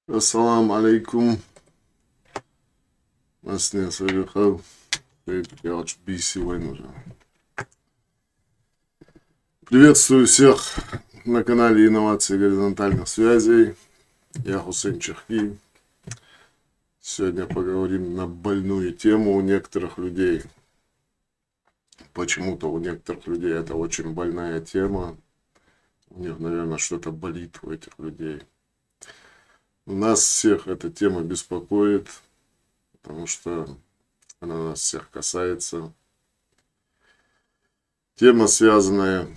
Ассаламу алейкум. Нас не слыхал. Я очень сегодня уже. Приветствую всех на канале Инновации горизонтальных связей. Я Хусейн Чахки. Сегодня поговорим на больную тему у некоторых людей. Почему-то у некоторых людей это очень больная тема. У них, наверное, что-то болит у этих людей. Нас всех эта тема беспокоит, потому что она нас всех касается. Тема, связанная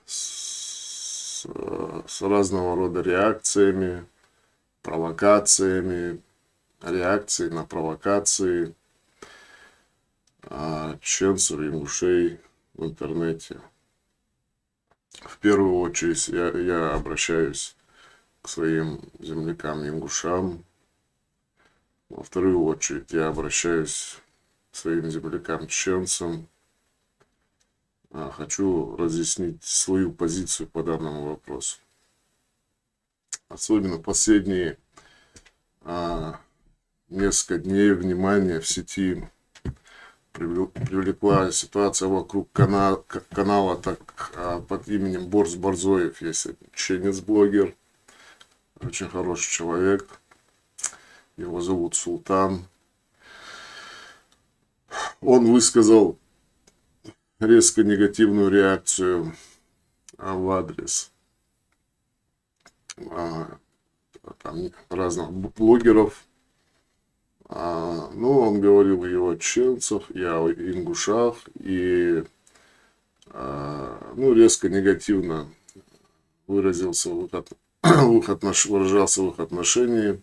с разного рода реакциями, провокациями, реакцией на провокации ченцев и ингушей в интернете. В первую очередь я обращаюсь к своим землякам ингушам. Во вторую очередь я обращаюсь к своим землякам чеченцам. Хочу разъяснить свою позицию по данному вопросу. Особенно последние несколько дней внимания в сети привлекла ситуация вокруг канала под именем Борис Борзоев. Есть чеченец-блогер, очень хороший человек. Его зовут Султан. Он высказал резко негативную реакцию в адрес разных блогеров. Он говорил и о чеченцах, и о ингушах, и резко негативно выразился выражался в их отношении.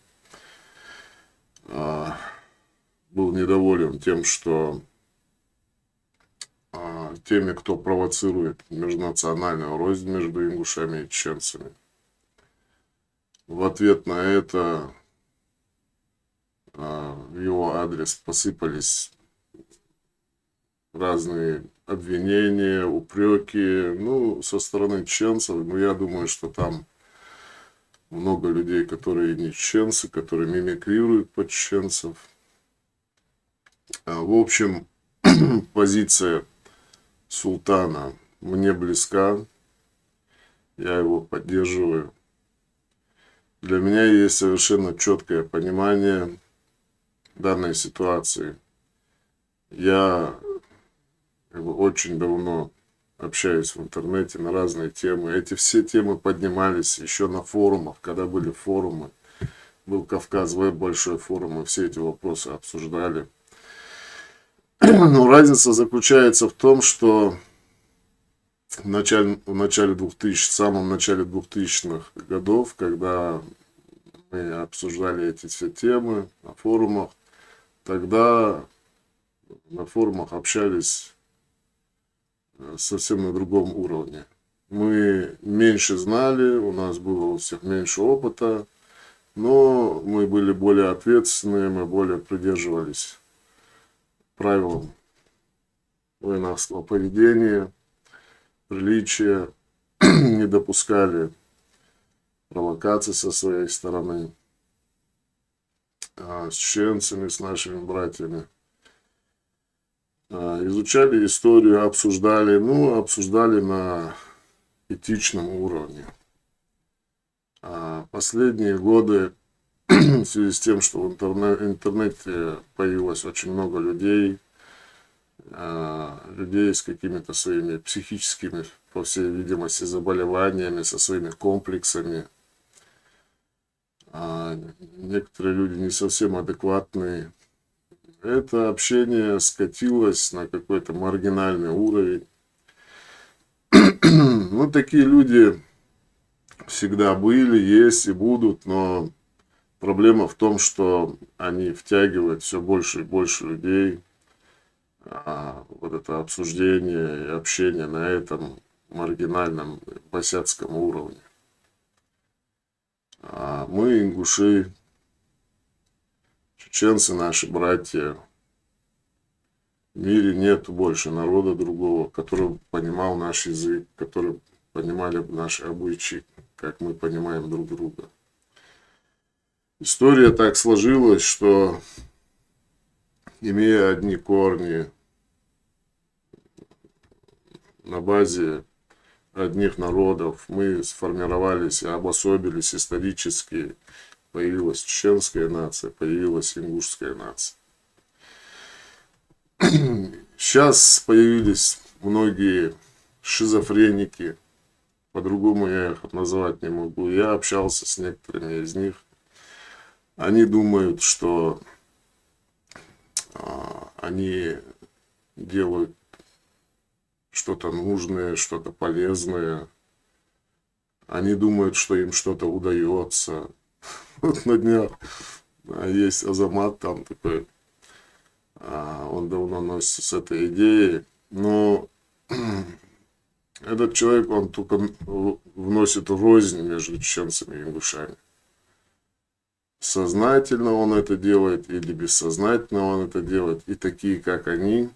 Был недоволен тем, что теми, кто провоцирует межнациональную рознь между ингушами и чеченцами. В ответ на это в его адрес посыпались разные обвинения, упреки, со стороны чеченцев. Но я думаю, что там много людей, которые не чеченцы, которые мимикрируют под чеченцев. В общем, позиция Султана мне близка, я его поддерживаю. Для меня есть совершенно четкое понимание данной ситуации. Я очень давно общаюсь в интернете на разные темы. Эти все темы поднимались еще на форумах, когда были форумы. Был Кавказ Веб, большой форум, мы все эти вопросы обсуждали. Но разница заключается в том, что в самом начале 2000-х годов, когда мы обсуждали эти все темы на форумах, тогда на форумах общались совсем на другом уровне. Мы меньше знали, у нас было у всех меньше опыта, но мы были более ответственны, мы более придерживались правилам воинского поведения, приличия, не допускали провокаций со своей стороны с чеченцами, с нашими братьями. Изучали историю, обсуждали на этичном уровне. Последние годы, в связи с тем, что в интернете появилось очень много людей с какими-то своими психическими, по всей видимости, заболеваниями, со своими комплексами. Некоторые люди не совсем адекватные. Это общение скатилось на какой-то маргинальный уровень. Такие люди всегда были, есть и будут, но проблема в том, что они втягивают все больше и больше людей. Вот это обсуждение и общение на этом маргинальном босяцком уровне. Мы, ингуши, чеченцы, наши братья. В мире нет больше народа другого, который понимал наш язык, который понимали наши обычаи, как мы понимаем друг друга. История так сложилась, что, имея одни корни на базе одних народов, мы сформировались и обособились исторически. Появилась чеченская нация, появилась ингушская нация. Сейчас появились многие шизофреники, по-другому я их назвать не могу. Я общался с некоторыми из них. Они думают, что они делают что-то нужное, что-то полезное. Они думают, что им что-то удается. Вот на днях есть Азамат там такой, он давно носится с этой идеей, но этот человек, он только вносит рознь между чеченцами и ингушами. Сознательно он это делает или бессознательно он это делает, и такие, как они.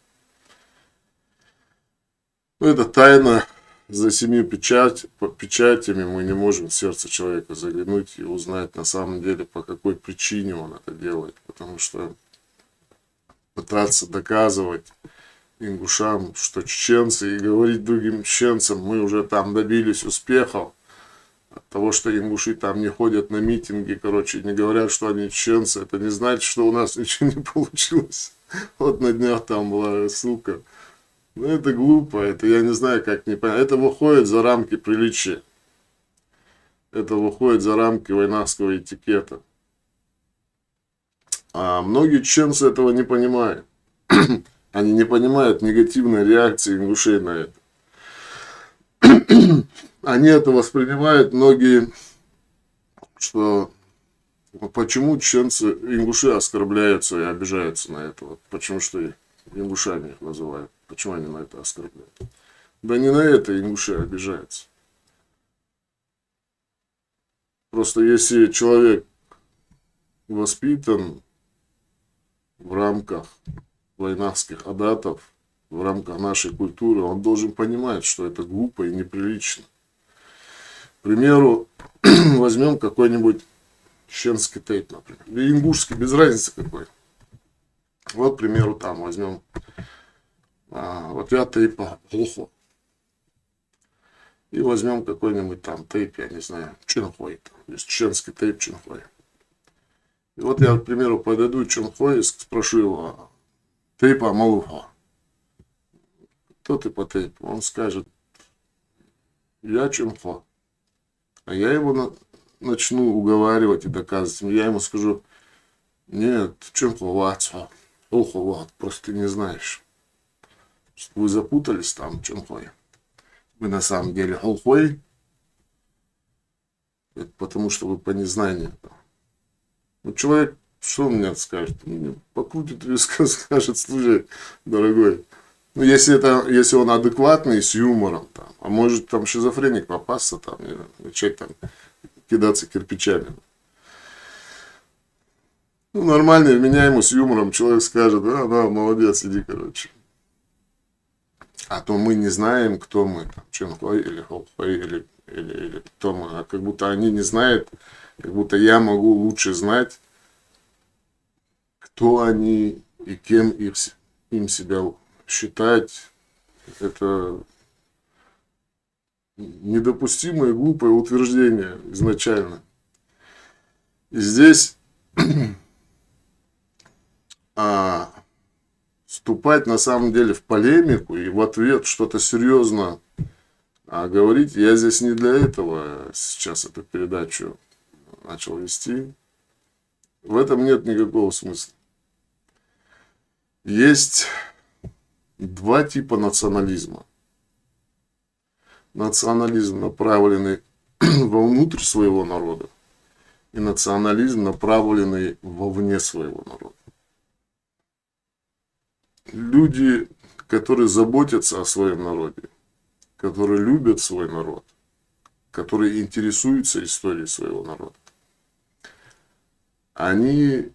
Но это тайна. За 7 печатями мы не можем в сердце человека заглянуть и узнать на самом деле, по какой причине он это делает. Потому что пытаться доказывать ингушам, что чеченцы, и говорить другим чеченцам, мы уже там добились успехов. От того, что ингуши там не ходят на митинги, короче, не говорят, что они чеченцы, это не значит, что у нас ничего не получилось. Вот на днях там была ссылка. Ну, это глупо, это я не знаю, как не понять. Это выходит за рамки приличия. Это выходит за рамки войнавского этикета. А многие чеченцы этого не понимают. Они не понимают негативной реакции ингушей на это. Они это воспринимают, многие, что почему чеченцы, ингуши оскорбляются и обижаются на это. Почему что ингушами их называют. Почему они на это оскорбляют? Да не на это ингуши обижаются. Просто если человек воспитан в рамках войнавских адатов, в рамках нашей культуры, он должен понимать, что это глупо и неприлично. К примеру, возьмем какой-нибудь чеченский тейп, например, или ингушский, без разницы какой. Вот, к примеру, там возьмем вот я тейпа плохо. И возьмем какой-нибудь там тейп, я не знаю, Чинхой. То есть чеченский тейп Чинхой. И вот я, к примеру, подойду к Чинхой и спрошу его, тейпа Малуха. Кто ты по тейпу? Он скажет, я Чинхо. А я его начну уговаривать и доказывать. Я ему скажу, нет, Чинхо Вацо. Просто ты не знаешь. Вы запутались там, Чинхой. Вы на самом деле Холхой. Это потому что вы по незнанию. Ну, человек, что он мне скажет? Покрутит виска, скажет, слушай, дорогой. Ну, если он адекватный, с юмором, там, а может там шизофреник попасться, там, и начать там кидаться кирпичами. Ну, нормальный, вменяемый, с юмором человек скажет, да, молодец, иди, короче. А то мы не знаем, кто мы, там, Чинхой или Холхой, или кто мы. А как будто они не знают, как будто я могу лучше знать, кто они и кем им себя считать. Это недопустимое, глупое утверждение изначально. И здесь вступать на самом деле в полемику и в ответ что-то серьезно говорить, я здесь не для этого сейчас эту передачу начал вести. В этом нет никакого смысла. Есть два типа национализма. Национализм, направленный вовнутрь своего народа, и национализм, направленный вовне своего народа. Люди, которые заботятся о своем народе, которые любят свой народ, которые интересуются историей своего народа, они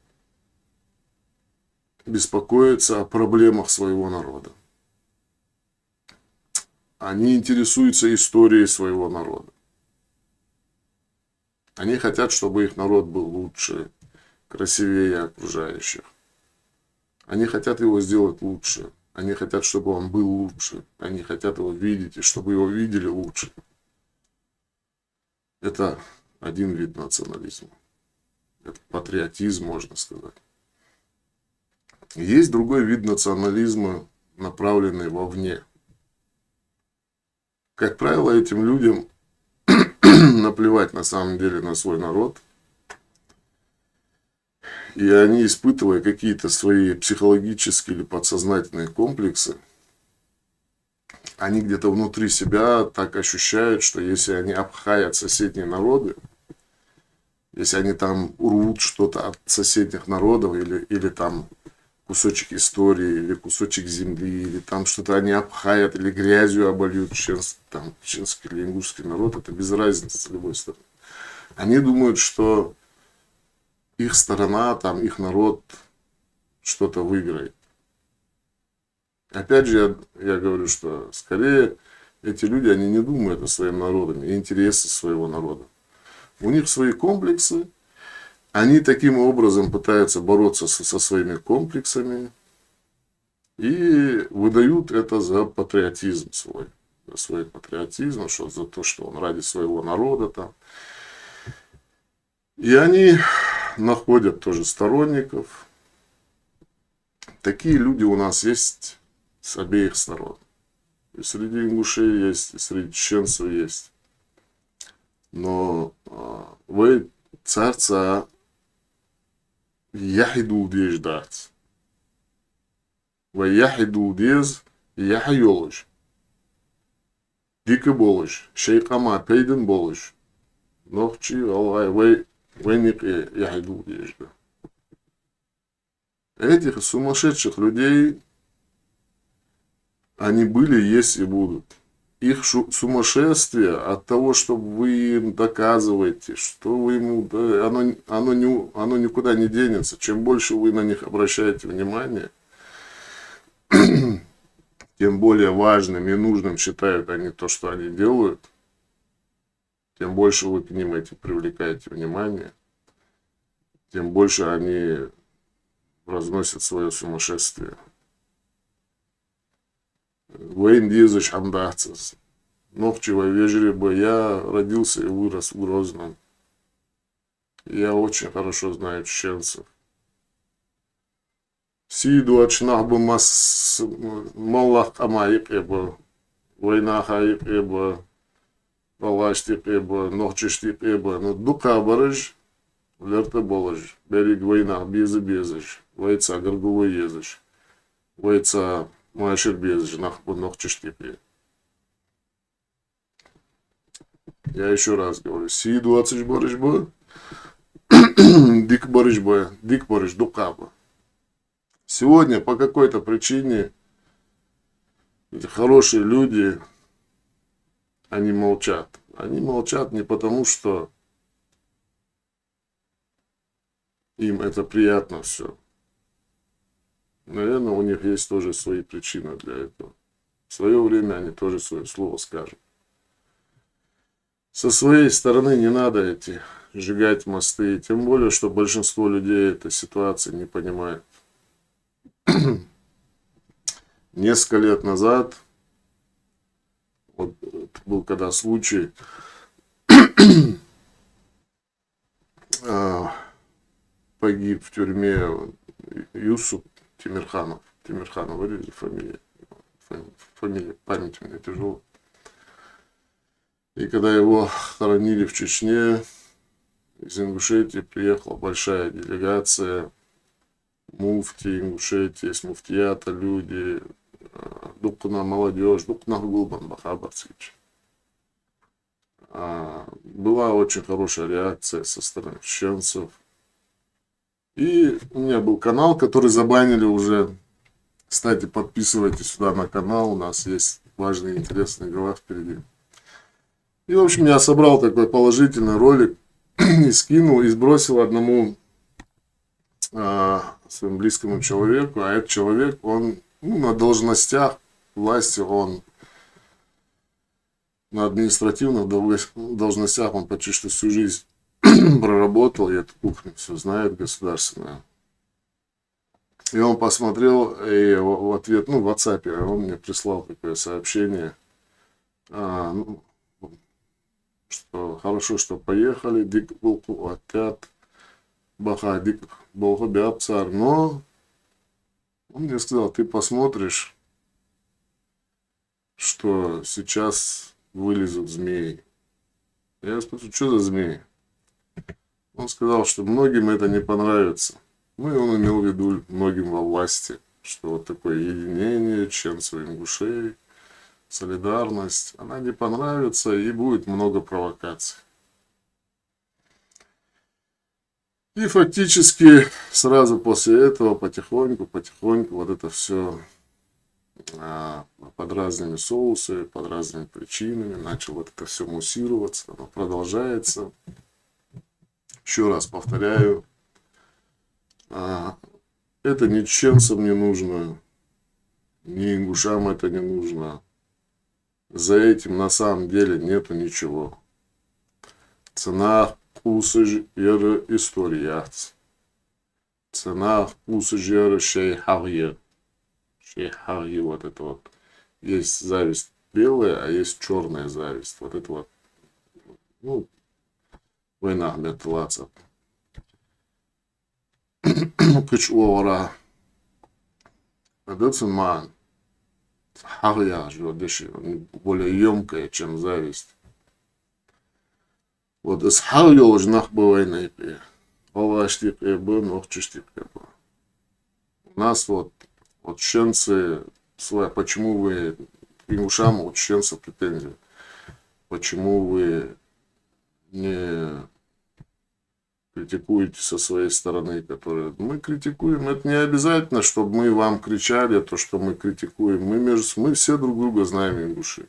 беспокоятся о проблемах своего народа. Они интересуются историей своего народа. Они хотят, чтобы их народ был лучше, красивее окружающих. Они хотят его сделать лучше. Они хотят, чтобы он был лучше. Они хотят его видеть, и чтобы его видели лучше. Это один вид национализма. Это патриотизм, можно сказать. Есть другой вид национализма, направленный вовне. Как правило, этим людям наплевать на самом деле на свой народ. И они, испытывая какие-то свои психологические или подсознательные комплексы, они где-то внутри себя так ощущают, что если они обхаят соседние народы, если они там урвут что-то от соседних народов, или там кусочек истории, или кусочек земли, или там что-то они обхаят, или грязью обольют чеченский или ингушский народ, это без разницы с любой стороны. Они думают, что их сторона, там, их народ что-то выиграет. Опять же, я говорю, что скорее эти люди, они не думают о своем народе, и интересы своего народа. У них свои комплексы, они таким образом пытаются бороться со своими комплексами и выдают это за патриотизм свой. За свой патриотизм, что за то, что он ради своего народа там. И они находят тоже сторонников. Такие люди у нас есть с обеих сторон. И среди ингушей есть, и среди чеченцев есть. Но вы царца яхиду деждать. Вы яхиду дез яхайолыш. Дикі болыш. Шейқама пейден болыш. Нохчи алгай вы не яхиду дежда. Этих сумасшедших людей, они были, есть и будут. Их сумасшествие от того, что вы им доказываете, что вы ему, оно никуда не денется. Чем больше вы на них обращаете внимание, тем более важным и нужным считают они то, что они делают, тем больше вы к ним привлекаете внимание, тем больше они разносят свое сумасшествие. Вейн дизыш амдахцес. Нохчево вежливо. Я родился и вырос в Грозном. Я очень хорошо знаю чеченцев. Сиду очнах бы моллах амаик эбо. Войнахаик эбо. Палаштик эбо. Нохчештик эбо. Но дука барыш. Лерта болыш. Берег войнах безы. Войца горговой езыш. Войца Машир без жнах нохчештипи. Я еще раз говорю. Си 20 барышба. Дик барышба. Дик барыш дукаба. Сегодня по какой-то причине эти хорошие люди, они молчат. Они молчат не потому, что им это приятно все. Наверное, у них есть тоже свои причины для этого. В свое время они тоже свое слово скажут. Со своей стороны не надо сжигать мосты. Тем более, что большинство людей этой ситуации не понимает. Несколько лет назад, вот был когда случай, погиб в тюрьме Юсуп Тимирханов. Тимирханов, вырежи фамилия. Фамилия, память у меня тяжелая. И когда его хоронили в Чечне, из Ингушетии приехала большая делегация. Муфти, Ингушетии, есть муфтията, люди. Дукна молодежь, Дукна Гулбан Бахабарцевич. Была очень хорошая реакция со стороны чеченцев. И у меня был канал, который забанили уже. Кстати, подписывайтесь сюда на канал. У нас есть важные интересные дела впереди. И, в общем, я собрал такой положительный ролик. И скинул, и сбросил одному своему близкому человеку. А этот человек, он на должностях власти, он на административных должностях, он почти что всю жизнь проработал, и эту кухню все знает государственная. И он посмотрел, и в ответ, ну, в WhatsApp, он мне прислал такое сообщение, ну, что хорошо, что поехали, дик был отряд, баха, дик был царь, но он мне сказал, ты посмотришь, что сейчас вылезут змеи. Я спросил, что за змеи? Он сказал, что многим это не понравится. Ну и он имел в виду многим во власти, что вот такое единение, членство ингушей, солидарность, она не понравится и будет много провокаций. И фактически сразу после этого потихоньку вот это все под разными соусами, под разными причинами начало вот это все муссироваться, оно продолжается. Еще раз повторяю, это ни чеченцам не нужно, ни ингушам это не нужно. За этим на самом деле нету ничего. Цена усыж яры история. Цена усыж яры шейхарье. Шейхарье вот это вот. Есть зависть белая, а есть черная зависть. Вот это вот. Ну, война метлаца. Кыч овара. Адецман. Харья более емкая, чем зависть. Вот из харья уже нахбывайный пе. Оваштик эбэ, нохчиштик эбэ. У нас вот чеченцы, почему вы, ингушам у чеченцев претензии, почему вы не критикуете со своей стороны, которые мы критикуем, это не обязательно, чтобы мы вам кричали то, что мы критикуем. Мы все друг друга знаем, ингуши.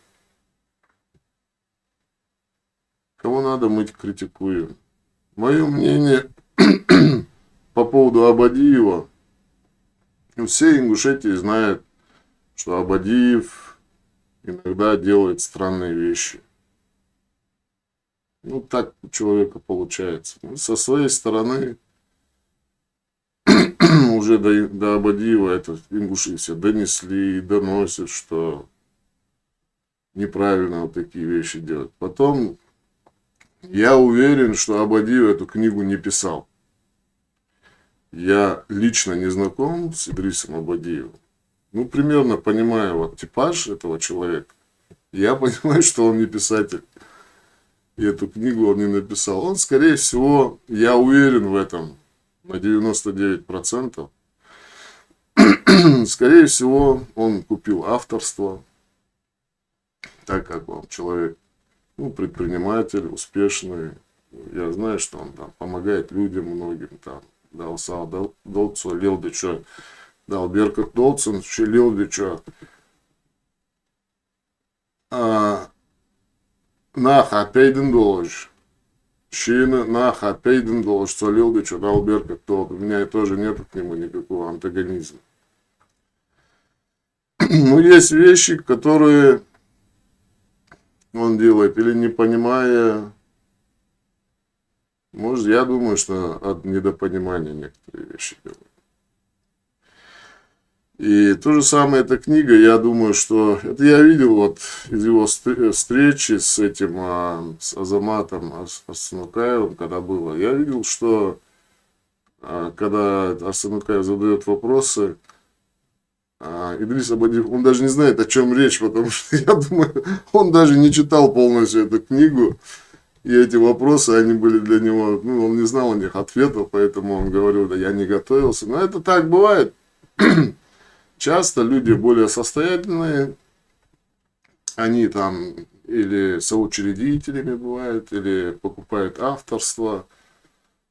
Кого надо, мы критикуем. Мое мнение по поводу Абадиева. Все ингушетии знают, что Абадиев иногда делает странные вещи. Ну, так у человека получается. Ну, со своей стороны, уже до Абадиева это ингуши все донесли и доносят, что неправильно вот такие вещи делать. Потом, я уверен, что Абадиев эту книгу не писал. Я лично не знаком с Идрисом Абадиевым. Ну, примерно понимаю вот типаж этого человека. Я понимаю, что он не писатель. И эту книгу он не написал. Он, скорее всего, я уверен в этом на 99%. Скорее всего, он купил авторство, так как он человек, ну, предприниматель, успешный. Я знаю, что он там помогает людям многим. Там, дал сал, долцу, лилдичо, дал беркат долцун, лилдичо. Наха пейден долж. Шина наха пейден долж, солилдичо, дал беркат долг. У меня тоже нет к нему никакого антагонизма. Но есть вещи, которые он делает или не понимая. Может, я думаю, что от недопонимания некоторые вещи делают. И то же самое эта книга, я думаю, что это я видел вот из его встречи с этим, с Азаматом Арсенукаевым, когда было. Я видел, что когда Арсенукаев задает вопросы, Идрис Абадиев, он даже не знает, о чем речь, потому что, я думаю, он даже не читал полностью эту книгу. И эти вопросы, они были для него, ну, он не знал на них ответов, поэтому он говорил, да я не готовился. Но это так бывает. Часто люди более состоятельные, они там или соучредителями бывают, или покупают авторство.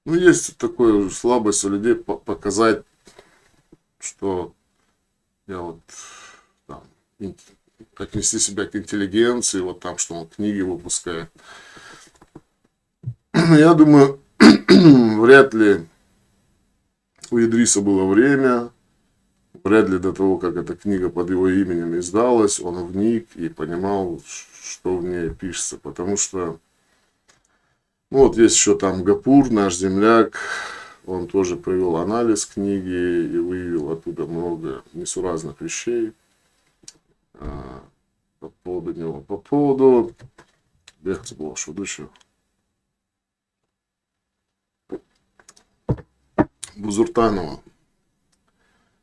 Ну, есть такое слабость у людей показать, что я вот там, как нести себя к интеллигенции, вот там, что он книги выпускает. Я думаю, вряд ли у Идриса было время, вряд ли до того, как эта книга под его именем издалась, он вник и понимал, что в ней пишется. Потому что Ну, вот есть еще там Гапур, наш земляк, он тоже провел анализ книги и выявил оттуда много несуразных вещей по поводу него. По поводу Бузуртанова.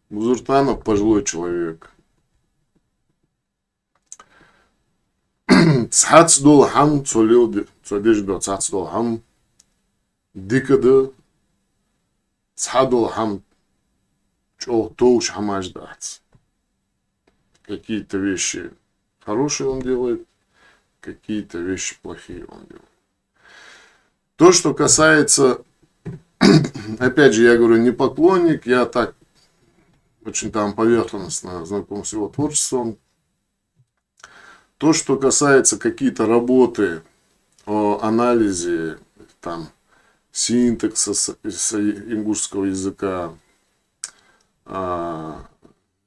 Бузуртанов пожилой человек. Цацдол хам цодеждо цацдол хам дикады цадол хам тоуш хамаждац. Какие-то вещи хорошие он делает, какие-то вещи плохие он делает. То, что касается, опять же, я говорю, не поклонник, я так очень там поверхностно знаком с его творчеством. То, что касается какие-то работы о анализе там синтакса ингушского языка,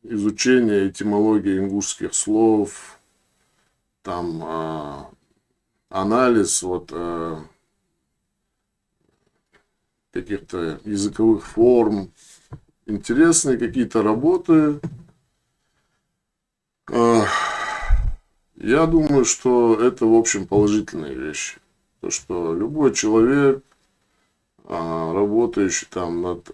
изучение этимологии ингушских слов, там анализ вот каких-то языковых форм, интересные какие-то работы. Я думаю, что это, в общем, положительные вещи. То, что любой человек, работающий там над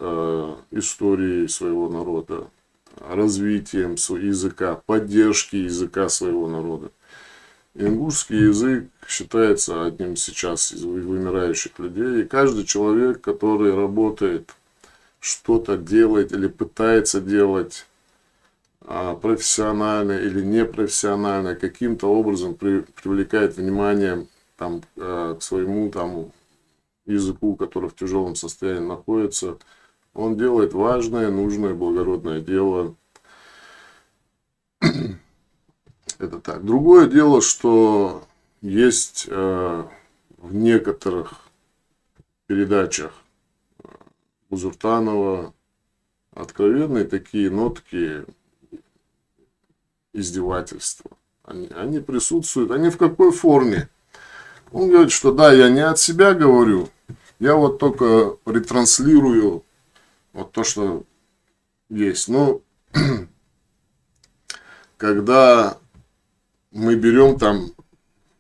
историей своего народа, развитием языка, поддержки языка своего народа. Ингушский язык считается одним сейчас из вымирающих людей. И каждый человек, который работает, что-то делает или пытается делать профессионально или непрофессионально, каким-то образом привлекает внимание там, к своему там, языку, который в тяжелом состоянии находится, он делает важное, нужное, благородное дело. Это так. Другое дело, что есть в некоторых передачах Бузуртанова откровенные такие нотки издевательства. Они присутствуют. Они в какой форме? Он говорит, что да, я не от себя говорю, я вот только ретранслирую вот то, что есть. Но когда мы берем там,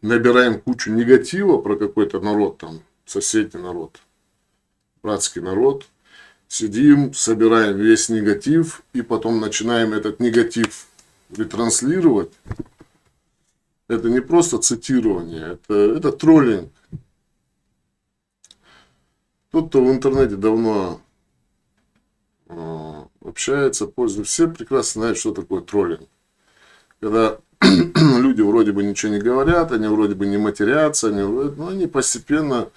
набираем кучу негатива про какой-то народ, там, соседний народ, братский народ, сидим, собираем весь негатив и потом начинаем этот негатив ретранслировать. Это не просто цитирование, это троллинг. Тот, кто в интернете давно общается, пользуется, все прекрасно знают, что такое троллинг. Когда люди вроде бы ничего не говорят, они вроде бы не матерятся, но они постепенно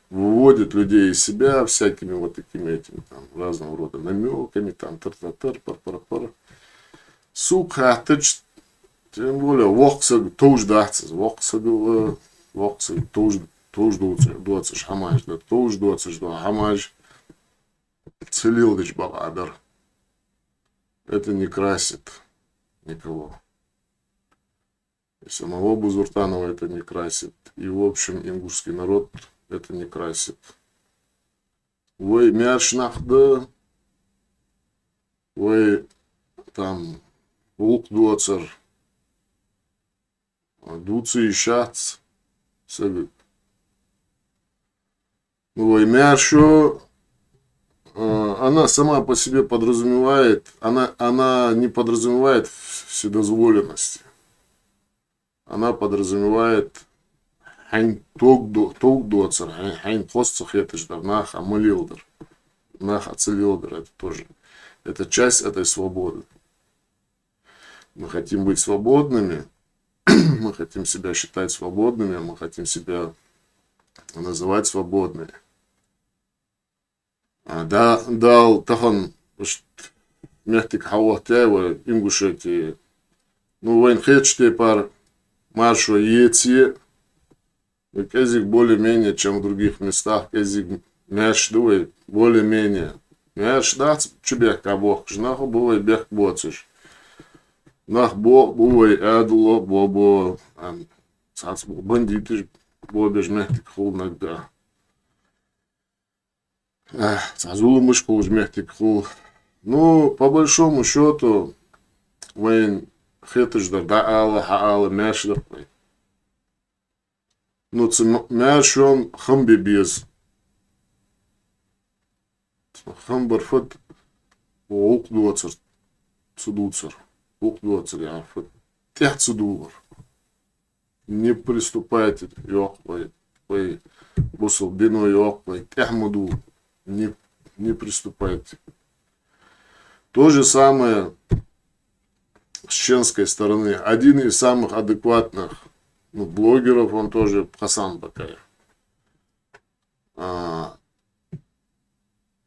выводят людей из себя всякими вот такими этими там, разного рода намеками, там, тар-тар-тар, пар-пар-пар. Сука, ты тем более, воксаг тоже дацыз, воксаг тоже дуацыш хамаш, да тоже дуацыш да хамаш, целилдыч баладар. Это не красит никого. И самого Бузуртанова это не красит. И в общем ингушский народ это не красит. Вы мяшнахда, вы там лук дуацар, дуцы и шац, сагык. Вы мяшу, она сама по себе подразумевает, она не подразумевает вседозволенности. Она подразумевает хайн тог доцер, хайн хостцах это же нах амалилдер, нах ацелилдер, это тоже. Это часть этой свободы. Мы хотим быть свободными, мы хотим себя считать свободными, мы хотим себя называть свободными. Дал тахан мягкий хавахтяева ингушети, ну вайн хечте пар маршо ети, язык более-менее, чем в других местах, язык мяшдуй более-менее. Мяш дац чебех кабох, жнаху бывай бех боциш. Нах бо бывай эдло бобо, бандиты бобеж мягкий холнак да. Азулы мышку ужмяхтик хул. Ну, по большому счету, вейн хетыждар да ала хаала мяшдах. Ну, мяш он хамби без. Хамбар фот оук дуацар цудуцар. Оук дуацар я фот тех цудуар. Не приступайте, ёхвай, вей бусал бино ёхвай, тех муду. Не приступайте. То же самое с ченской стороны. Один из самых адекватных блогеров, он тоже Хасан Бакаев.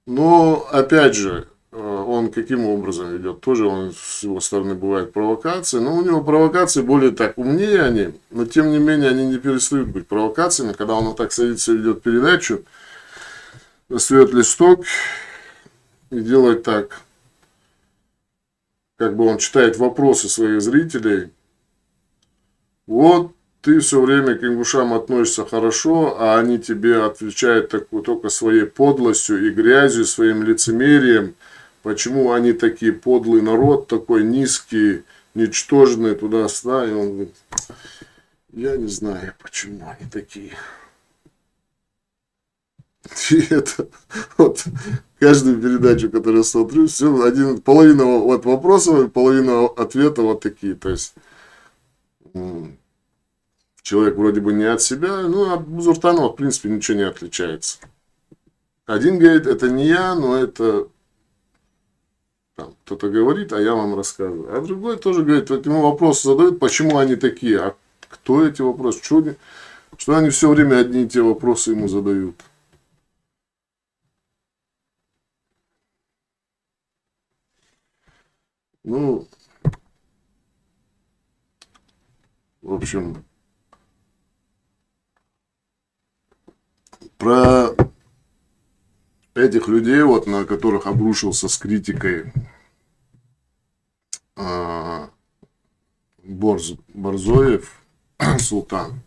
Но, опять же, он каким образом ведет? Тоже он с его стороны бывает провокации. Но у него провокации более так умнее они. Но, тем не менее, они не перестают быть провокациями. Когда он вот так садится и ведет передачу, достает листок и делает так. Как бы он читает вопросы своих зрителей. Вот ты все время к ингушам относишься хорошо, а они тебе отвечают только своей подлостью и грязью, своим лицемерием. Почему они такие подлый народ, такой низкий, ничтожный, туда-сюда. И он говорит, я не знаю, почему они такие. И это вот каждую передачу, которую я смотрю, все половина вот вопросов, половина ответов вот такие. То есть человек вроде бы не от себя, ну, от Бузуртанова, в принципе, ничего не отличается. Один говорит, это не я, но это там кто-то говорит, а я вам рассказываю. А другой тоже говорит, вот ему вопросы задают, почему они такие, а кто эти вопросы, что они все время одни и те вопросы ему задают. Ну, в общем, про этих людей, вот, на которых обрушился с критикой Борзоев, Султан.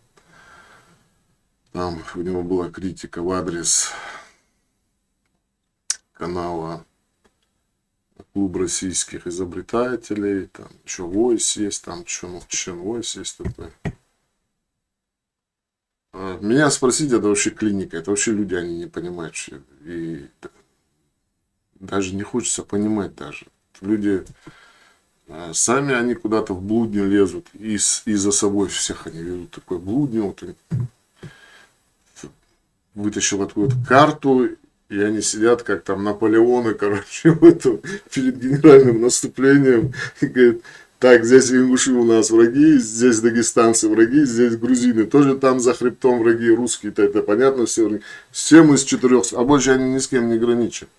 Там у него была критика в адрес канала Клуб российских изобретателей, там еще Войс есть, там еще Чечен Войс есть такой. Меня спросить, это вообще клиника, это вообще люди, они не понимают, что и даже не хочется понимать даже. Люди сами они куда-то в блудню лезут, и за собой всех они ведут такой блудню, вот вытащил какую-то карту, и они сидят, как там Наполеоны, короче, перед генеральным наступлением, и говорят, так, здесь ингуши у нас враги, здесь дагестанцы враги, здесь грузины тоже там за хребтом враги, русские-то это понятно, все мы из 4, а больше они ни с кем не граничат.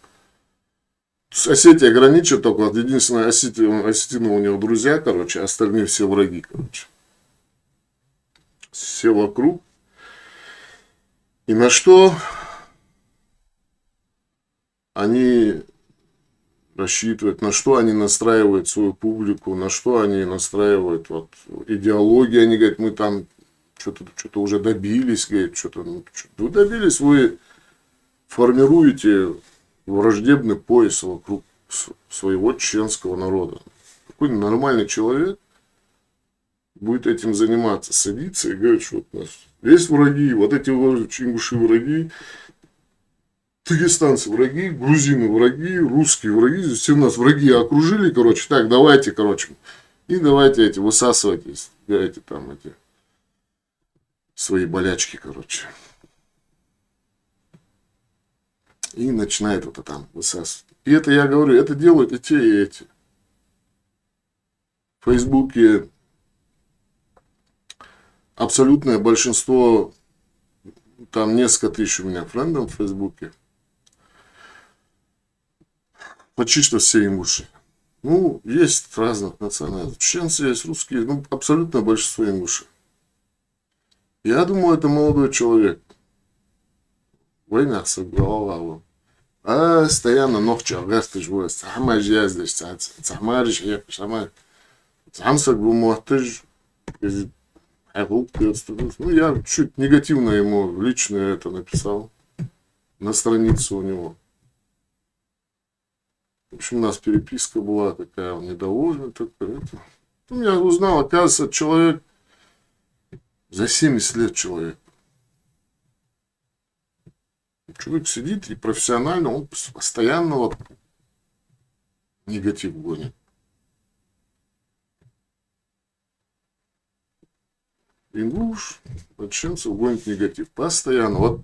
С Осетией граничат только, вот единственное, осетина у него друзья, короче, остальные все враги, короче. Все вокруг. И на что они рассчитывают, на что они настраивают свою публику, на что они настраивают вот, идеологию. Они говорят, мы там что-то уже добились, говорят, вы добились, вы формируете враждебный пояс вокруг своего чеченского народа. Какой нормальный человек будет этим заниматься, садиться и говорит, что вот у нас есть враги, вот эти ингуши враги, дагестанцы враги, грузины враги, русские враги, здесь все у нас враги окружили, короче, так, давайте, короче, и давайте эти высасывать, эти там, эти свои болячки, короче. И начинает вот это там высасывать. И это, я говорю, это делают и те, и эти. В Фейсбуке абсолютное большинство, там несколько тысяч у меня френдов в Фейсбуке, почти что все ингуши. Ну, есть разных национальностей. Чеченцы есть, русские, ну, абсолютно большинство ингуши. Я думаю, это молодой человек. Война согласовала. А постоянно ночью агасты живут. Сама ездишь, сама решишь, сама. Сам согбу ты ну, я чуть негативно ему лично это написал на страницу у него. В общем, у нас переписка была такая, он недовольный. Такой, это. Ну, я узнал, оказывается, человек за 70 лет человек. Человек сидит и профессионально, он постоянно вот негатив гонит. Ингуш, чеченцев гонит негатив. Постоянно. Вот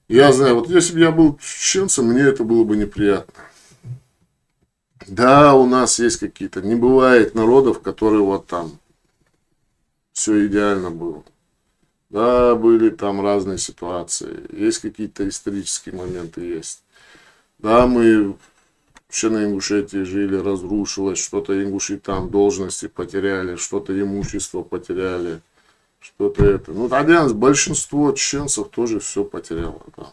я знаю, вот если бы я был чеченцем, мне это было бы неприятно. Да, у нас есть какие-то, не бывает народов, которые вот там все идеально было. Да, были там разные ситуации, есть какие-то исторические моменты, есть. Да, мы вообще на Ингушетии жили, разрушилось, что-то ингуши там должности потеряли, что-то имущество потеряли, что-то это. Ну, тогда большинство чеченцев тоже все потеряло, да.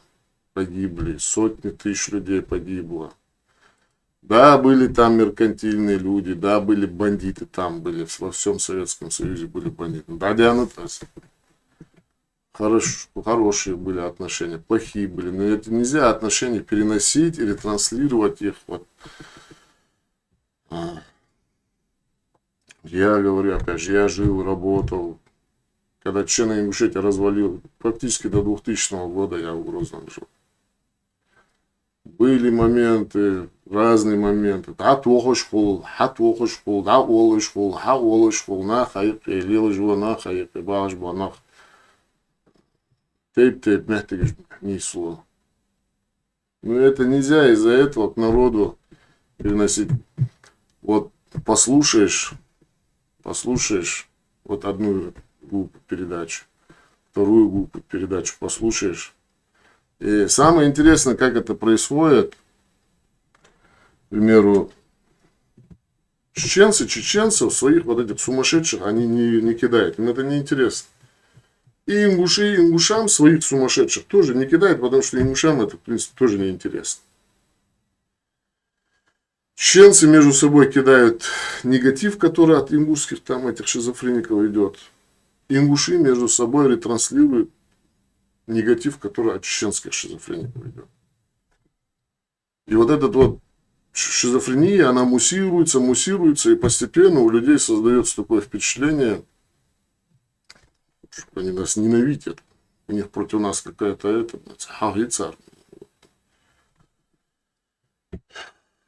Погибли, сотни тысяч людей погибло. Да, были там меркантильные люди, да, были бандиты там, были во всем Советском Союзе были бандиты. Да, хорошие были отношения, плохие были. Но это нельзя отношения переносить или транслировать их. Вот. Я говорю, опять же, я жил, работал. Когда Чечено-Ингушетия развалил, практически до 2000 года я в Грозном жил. Были моменты, разные моменты. Да, тохошкул, да, олышкул, на хайп, лила жила на хайп, баш банах. Тейп, мягкий не слово. Но это нельзя из-за этого к народу переносить. Вот послушаешь вот одну группу передач, вторую группу передач послушаешь. И самое интересное, как это происходит, к примеру, чеченцев своих вот этих сумасшедших, они не кидают, им это не интересно. И ингушам своих сумасшедших тоже не кидают, потому что ингушам это, в принципе, тоже не интересно. Чеченцы между собой кидают негатив, который от ингушских там этих шизофреников идет. Ингуши между собой ретранслируют негатив, который от чеченских шизофреников идет. И вот этот вот шизофрения, она муссируется, и постепенно у людей создается такое впечатление, что они нас ненавидят. У них против нас какая-то царь.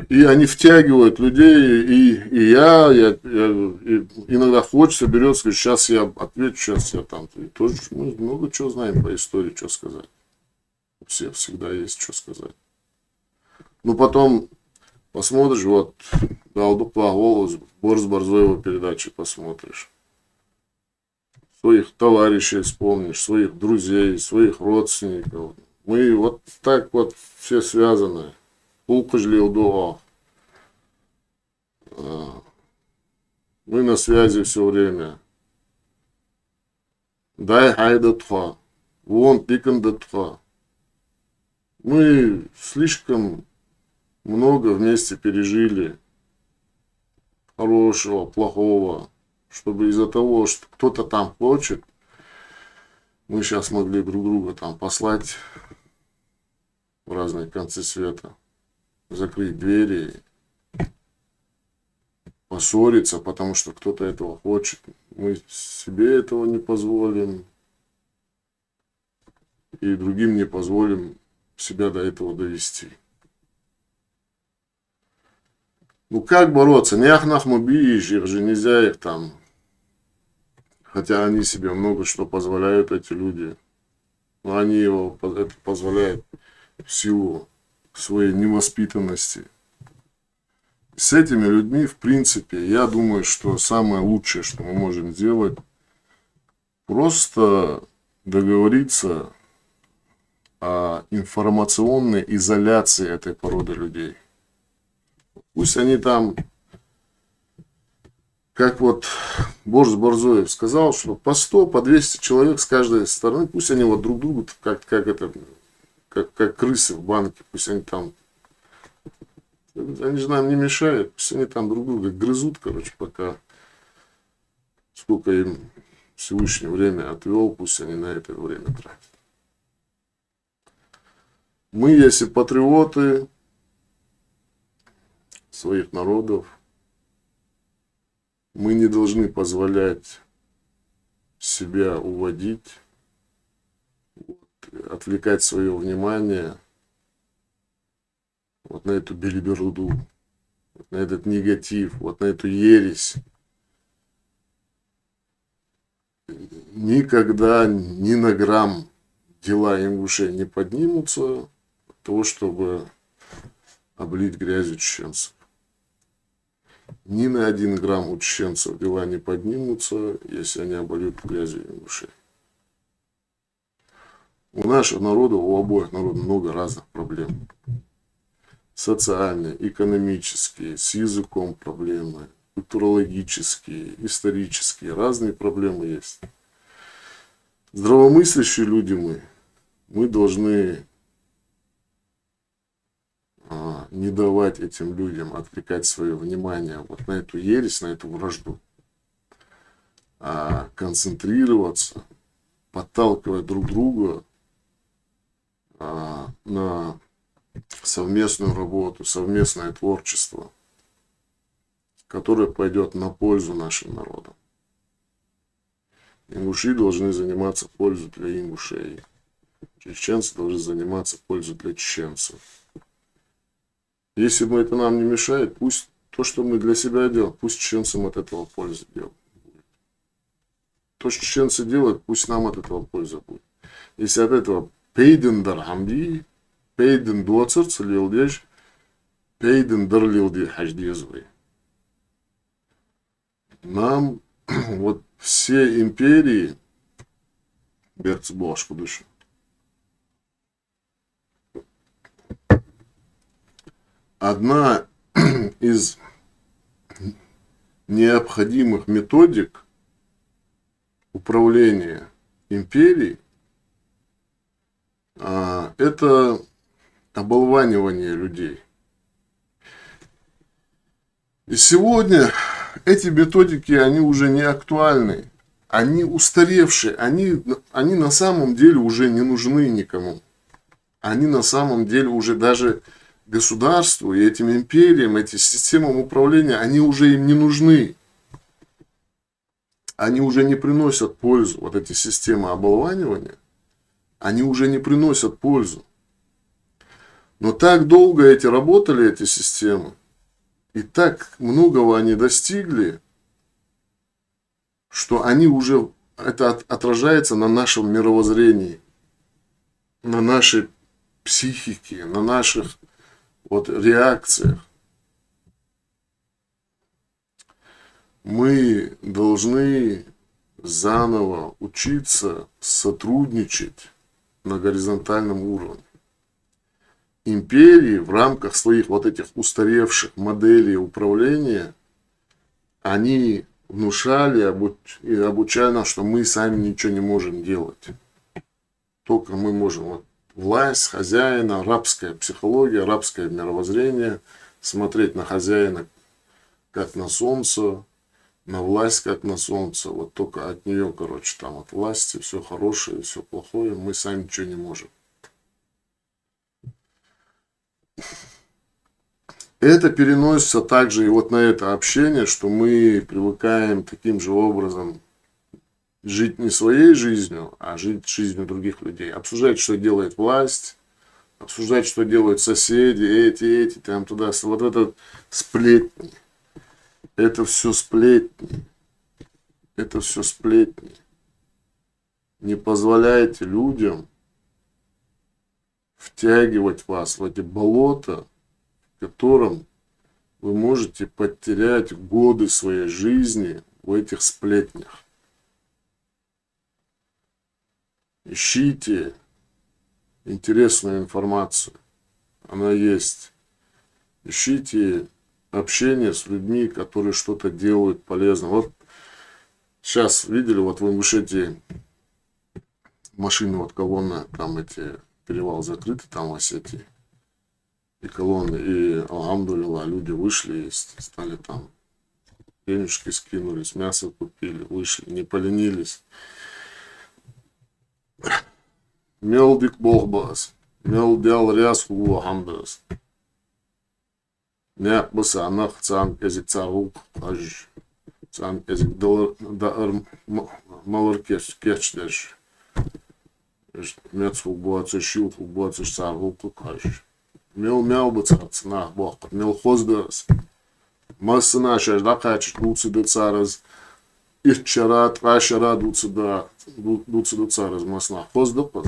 И они втягивают людей, и я иногда хочется, берет, сказать, сейчас я отвечу, сейчас я там. И тоже мы много чего знаем по истории, что сказать. Все всегда есть что сказать. Ну, потом посмотришь, вот, Галдук Плаголос, Борис Борзоева передачи посмотришь. Своих товарищей вспомнишь, своих друзей, своих родственников. Мы вот так вот все связаны. Мы на связи все время. Дай хайдатха. Вон пикандатха. Мы слишком много вместе пережили. Хорошего, плохого. Чтобы из-за того, что кто-то там хочет, мы сейчас могли друг друга там послать в разные концы света. Закрыть двери, поссориться, потому что кто-то этого хочет. Мы себе этого не позволим. И другим не позволим себя до этого довести. Ну как бороться? Няхнах мобииш, их же нельзя их там. Хотя они себе много что позволяют, эти люди. Но они его это позволяют в силу своей невоспитанности. С этими людьми, в принципе, я думаю, что самое лучшее, что мы можем сделать, просто договориться о информационной изоляции этой породы людей. Пусть они там, как вот Борис Борзоев сказал, что по 100, по 200 человек с каждой стороны, пусть они вот друг другу, как крысы в банке, пусть они там, они же нам не мешают, пусть они там друг друга грызут, короче, пока, сколько им Всевышний время отвел, пусть они на это время тратят. Мы, если патриоты, своих народов. Мы не должны позволять себя уводить, отвлекать свое внимание вот на эту белиберду, вот на этот негатив, вот на эту ересь. Никогда ни на грамм дела ингушей не поднимутся для того, чтобы облить грязью чеченцев. Ни на 1 грамм у чеченцев дела не поднимутся, если они обольют грязью ингушей. У наших народов, у обоих народов много разных проблем. Социальные, экономические, с языком проблемы, культурологические, исторические, разные проблемы есть. Здравомыслящие люди мы должны не давать этим людям отвлекать свое внимание вот на эту ересь, на эту вражду, а концентрироваться, подталкивать друг друга на совместную работу, совместное творчество, которое пойдет на пользу нашим народам. Ингуши должны заниматься пользой для ингушей. Чеченцы должны заниматься пользой для чеченцев. Если это нам не мешает, пусть то, что мы для себя делаем, пусть чеченцам от этого польза делают. То, что чеченцы делают, пусть нам от этого польза будет. Если от этого пейден дархамди, пейден дуацер целилдеж, пейден дарлилди хаждезвы. Нам вот все империи, берцбошку душу, одна из необходимых методик управления империей это оболванивание людей. И сегодня эти методики, они уже не актуальны, они устаревшие, они на самом деле уже не нужны никому. Они на самом деле уже даже государству и этим империям, этим системам управления, они уже им не нужны. Они уже не приносят пользу. Вот эти системы оболванивания, они уже не приносят пользу. Но так долго работали эти системы, и так многого они достигли, что они уже, это отражается на нашем мировоззрении, на нашей психике, на наших реакциях. Мы должны заново учиться сотрудничать на горизонтальном уровне. Империи в рамках своих этих устаревших моделей управления, они внушали и обучали нас, что мы сами ничего не можем делать. Только мы можем власть, хозяина, рабская психология, рабское мировоззрение, смотреть на хозяина как на солнце, на власть как на солнце. Вот только от нее, там от власти все хорошее, все плохое, мы сами ничего не можем. Это переносится также и на это общение, что мы привыкаем таким же образом жить не своей жизнью, а жить жизнью других людей. Обсуждать, что делает власть, обсуждать, что делают соседи, эти, там туда. Вот это сплетни. Это все сплетни. Это все сплетни. Не позволяйте людям втягивать вас в эти болота, в котором вы можете потерять годы своей жизни в этих сплетнях. Ищите интересную информацию. Она есть. Ищите общение с людьми, которые что-то делают полезно. Сейчас видели, в Ингушетии машины, колонна, там перевал закрытый, там в Осетии. И колонны, и алхамдулилла, люди вышли и стали там, денежки скинулись, мясо купили, вышли, не поленились. Мелдик Бог бас, мелдял ряс хуа хамдас. Ne basanaq can ezik çaruk aj can ezik da malır geçler. Met fukbuatı şil fukbuatı çaruk aj. Mel bıçat na bak mel hozdas. Masına şajda kaç dulce de çarız. İççarat aşara dulce de çarız masna hozdas.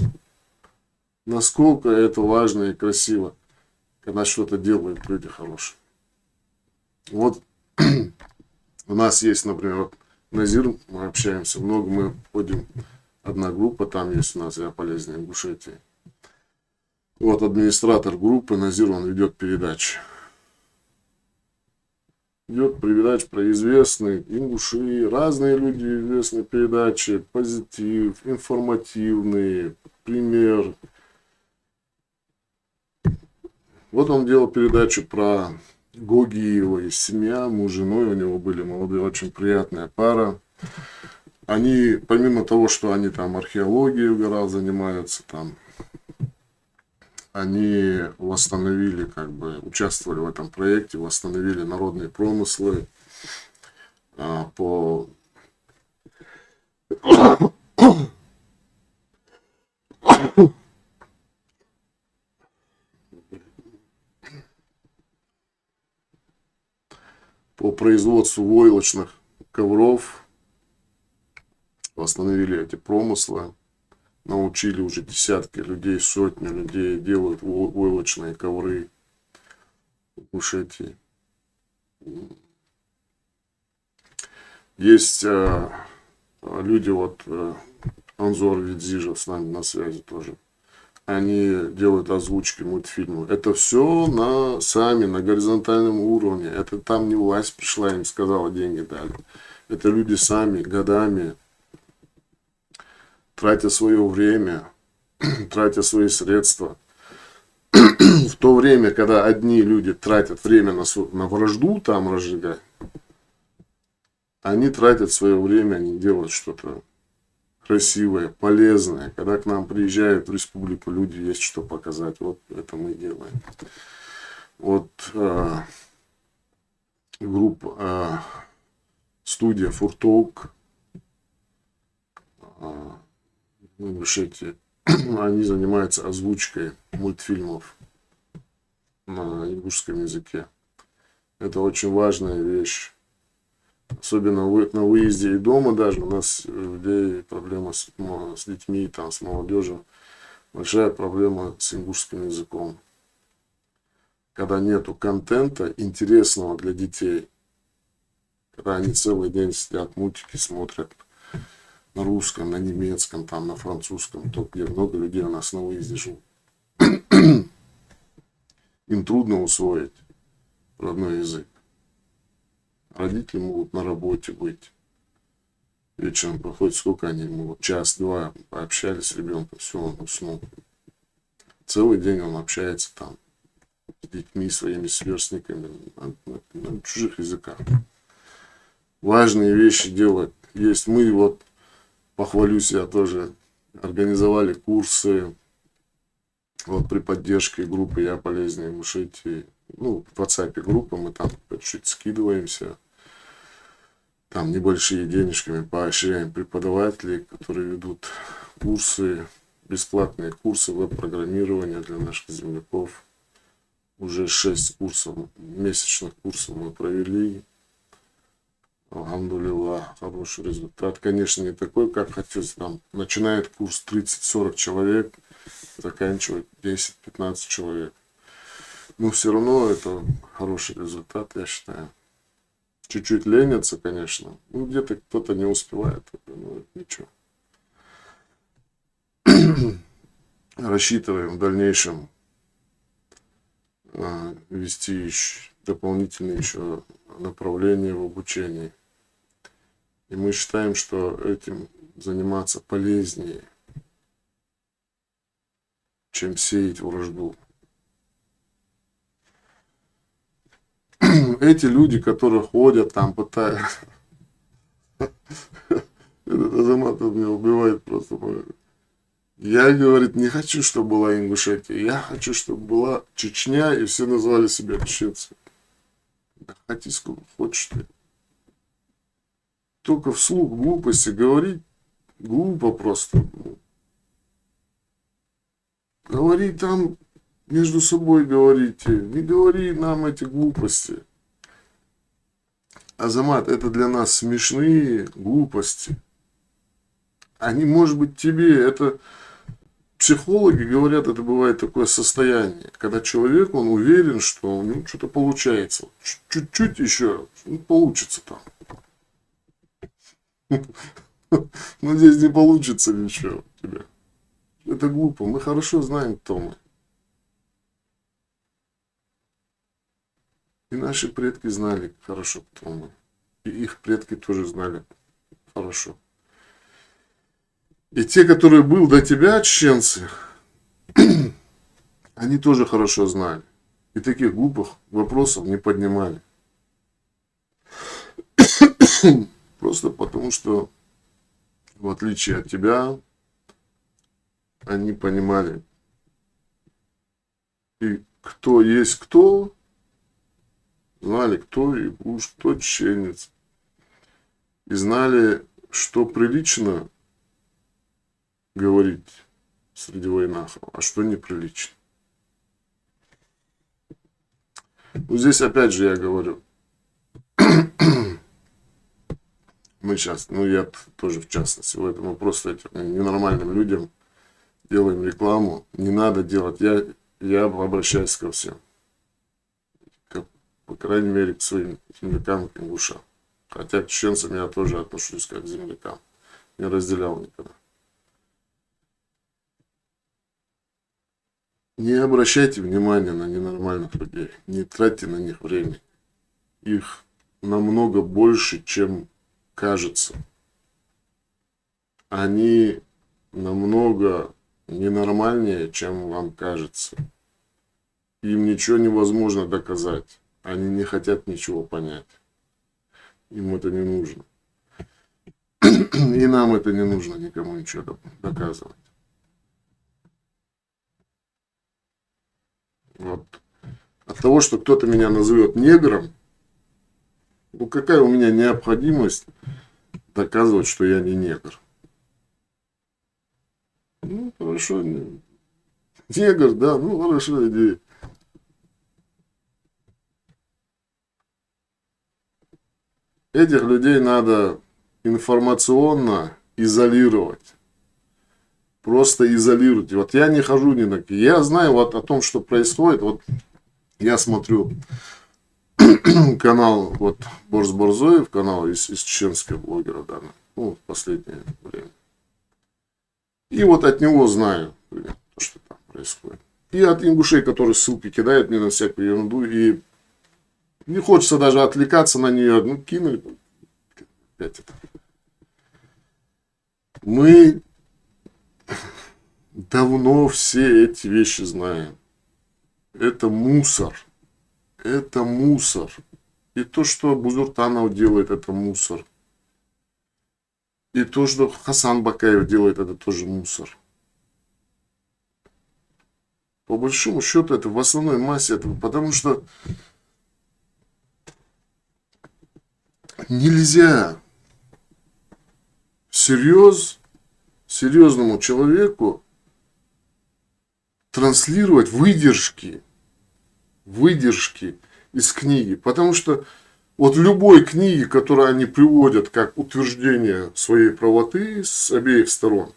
Насколько это важно и красиво, когда что-то делают люди хорошие. Вот у нас есть, например, Назир, мы общаемся много, мы ходим, одна группа, там есть у нас «Я полезнее Ингушетии». Вот администратор группы Назир, он ведет передачи. Ведет передачи про известные ингуши, разные люди, известные передачи, позитив, информативные, пример. Вот он делал передачу про Гогиева и семья, муж и женой, у него были молодые, очень приятная пара. Они, помимо того, что они там археологией в горах занимаются, там, они восстановили, как бы, участвовали в этом проекте, восстановили народные промыслы по производству войлочных ковров, восстановили эти промыслы, научили уже десятки людей, сотни людей делают войлочные ковры в Ингушетии. Есть люди, вот Анзор Видзижев с нами на связи тоже. Они делают озвучки мультфильмов. Это все сами, на горизонтальном уровне. Это там не власть пришла, им сказала, деньги дали. Это люди сами, годами, тратя свое время, тратя свои средства. В то время, когда одни люди тратят время на вражду там разжигать, они тратят свое время, они делают что-то красивое, полезное. Когда к нам приезжают в республику люди, есть что показать. Вот это мы делаем. Вот группа, студия Фуртолк в Ингушетии, они занимаются озвучкой мультфильмов на ингушском языке. Это очень важная вещь. Особенно на выезде и дома даже у нас у людей проблема с детьми, там, с молодежью. Большая проблема с ингушским языком. Когда нету контента интересного для детей, когда они целый день сидят, мультики смотрят на русском, на немецком, там, на французском, то, где много людей у нас на выезде живут. Им трудно усвоить родной язык. Родители могут на работе быть. Вечером проходит, сколько они могут, час-два, пообщались с ребенком, все, он уснул. Целый день он общается там с детьми, своими сверстниками на чужих языках. Важные вещи делать. Есть мы, вот, похвалюсь, я тоже организовали курсы, вот при поддержке группы «Я полезнее Ингушетии». Ну, в WhatsApp группа, мы там чуть скидываемся. Там небольшие денежками поощряем преподавателей, которые ведут курсы, бесплатные курсы веб-программирования для наших земляков. Уже 6 курсов, месячных курсов мы провели. Алхамдулилlah, хороший результат. Конечно, не такой, как хотелось. Там начинает курс 30-40 человек, заканчивает 10-15 человек. Но все равно это хороший результат, я считаю. Чуть-чуть ленятся, конечно. Ну, где-то кто-то не успевает. Ну, это ничего. Рассчитываем в дальнейшем вести еще дополнительные еще направления в обучении. И мы считаем, что этим заниматься полезнее, чем сеять вражду. Эти люди, которые ходят там, пытаются... Этот Азаматов меня убивает просто. Я, говорит, не хочу, чтобы была Ингушетия. Я хочу, чтобы была Чечня, и все назвали себя чеченцами. Да хоти сколько хочешь ты. Только вслух глупости говорить глупо просто. Говори там, между собой говорите. Не говори нам эти глупости. Азамат, это для нас смешные глупости. Они, может быть, тебе, это психологи говорят, это бывает такое состояние, когда человек, он уверен, что у него что-то получается. Чуть-чуть еще, ну, получится там. Но здесь не получится ничего у тебя. Это глупо. Мы хорошо знаем, кто мы. И наши предки знали хорошо, кто мы. И их предки тоже знали хорошо. И те, которые был до тебя, чеченцы, они тоже хорошо знали. И таких глупых вопросов не поднимали. Просто потому, что в отличие от тебя, они понимали. И кто есть кто, знали, кто и уж кто чеченец. И знали, что прилично говорить среди войнахов, а что неприлично. Ну, здесь опять же я говорю, мы сейчас, ну я тоже в частности, поэтому просто этим ненормальным людям делаем рекламу. Не надо делать, я обращаюсь ко всем. По крайней мере, к своим землякам, к ингушам. Хотя к чеченцам я тоже отношусь как к землякам. Не разделял никогда. Не обращайте внимания на ненормальных людей. Не тратьте на них время. Их намного больше, чем кажется. Они намного ненормальнее, чем вам кажется. Им ничего невозможно доказать. Они не хотят ничего понять. Им это не нужно. И нам это не нужно никому ничего доказывать. Вот. От того, что кто-то меня назовет негром, ну какая у меня необходимость доказывать, что я не негр? Ну, хорошо. Негр, да, ну хорошо, иди. Этих людей надо информационно изолировать. Просто изолировать. Вот я не хожу ни на какие. Я знаю вот о том, что происходит. Вот я смотрю канал вот Борис Борзоев, канал из чеченского блогера, да, ну, в последнее время. И вот от него знаю, что там происходит. И от ингушей, которые ссылки кидают мне на всякую ерунду. И не хочется даже отвлекаться на нее. Ну, кинули. Опять это. Мы давно все эти вещи знаем. Это мусор. Это мусор. И то, что Бузуртанов делает, это мусор. И то, что Хасан Бакаев делает, это тоже мусор. По большому счету, это в основной массе этого, потому что нельзя серьезному человеку транслировать выдержки из книги. Потому что вот в любой книге, которую они приводят как утверждение своей правоты с обеих сторон,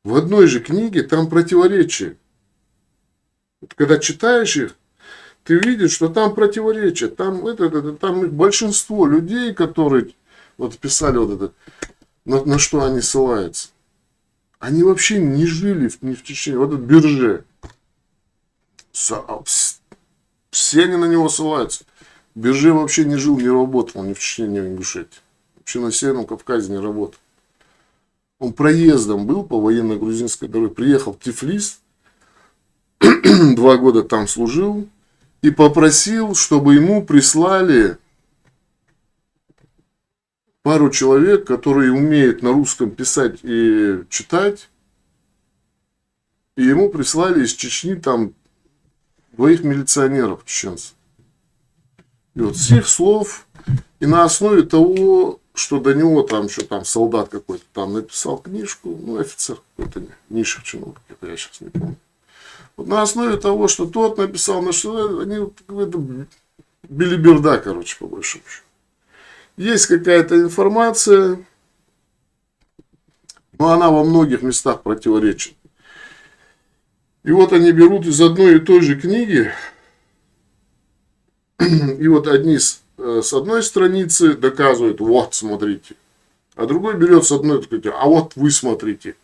в одной же книге там противоречие. Вот когда читаешь их, ты видишь, что там противоречие. Там большинство людей, которые вот писали вот это, на что они ссылаются, они вообще не жили ни в Чечне. Вот этот Бирже. Все они на него ссылаются. Бирже вообще не жил, не работал ни в Чечне, ни в Ингушетии. Вообще на Северном Кавказе не работал. Он проездом был по военно-грузинской дороге. Приехал в Тифлис, 2 года там служил. И попросил, чтобы ему прислали пару человек, которые умеют на русском писать и читать. И ему прислали из Чечни там 2 милиционеров чеченцев. И вот с их слов, и на основе того, что до него там что там солдат какой-то там написал книжку, ну, офицер какой-то, низших чиновник, это я сейчас не помню. Вот на основе того, что тот написал, на что они вот какая-то белиберда, короче, по большому счету. Есть какая-то информация, но она во многих местах противоречит. И вот они берут из одной и той же книги, и вот одни с одной страницы доказывают, вот, смотрите. А другой берет с одной, а вот вы смотрите.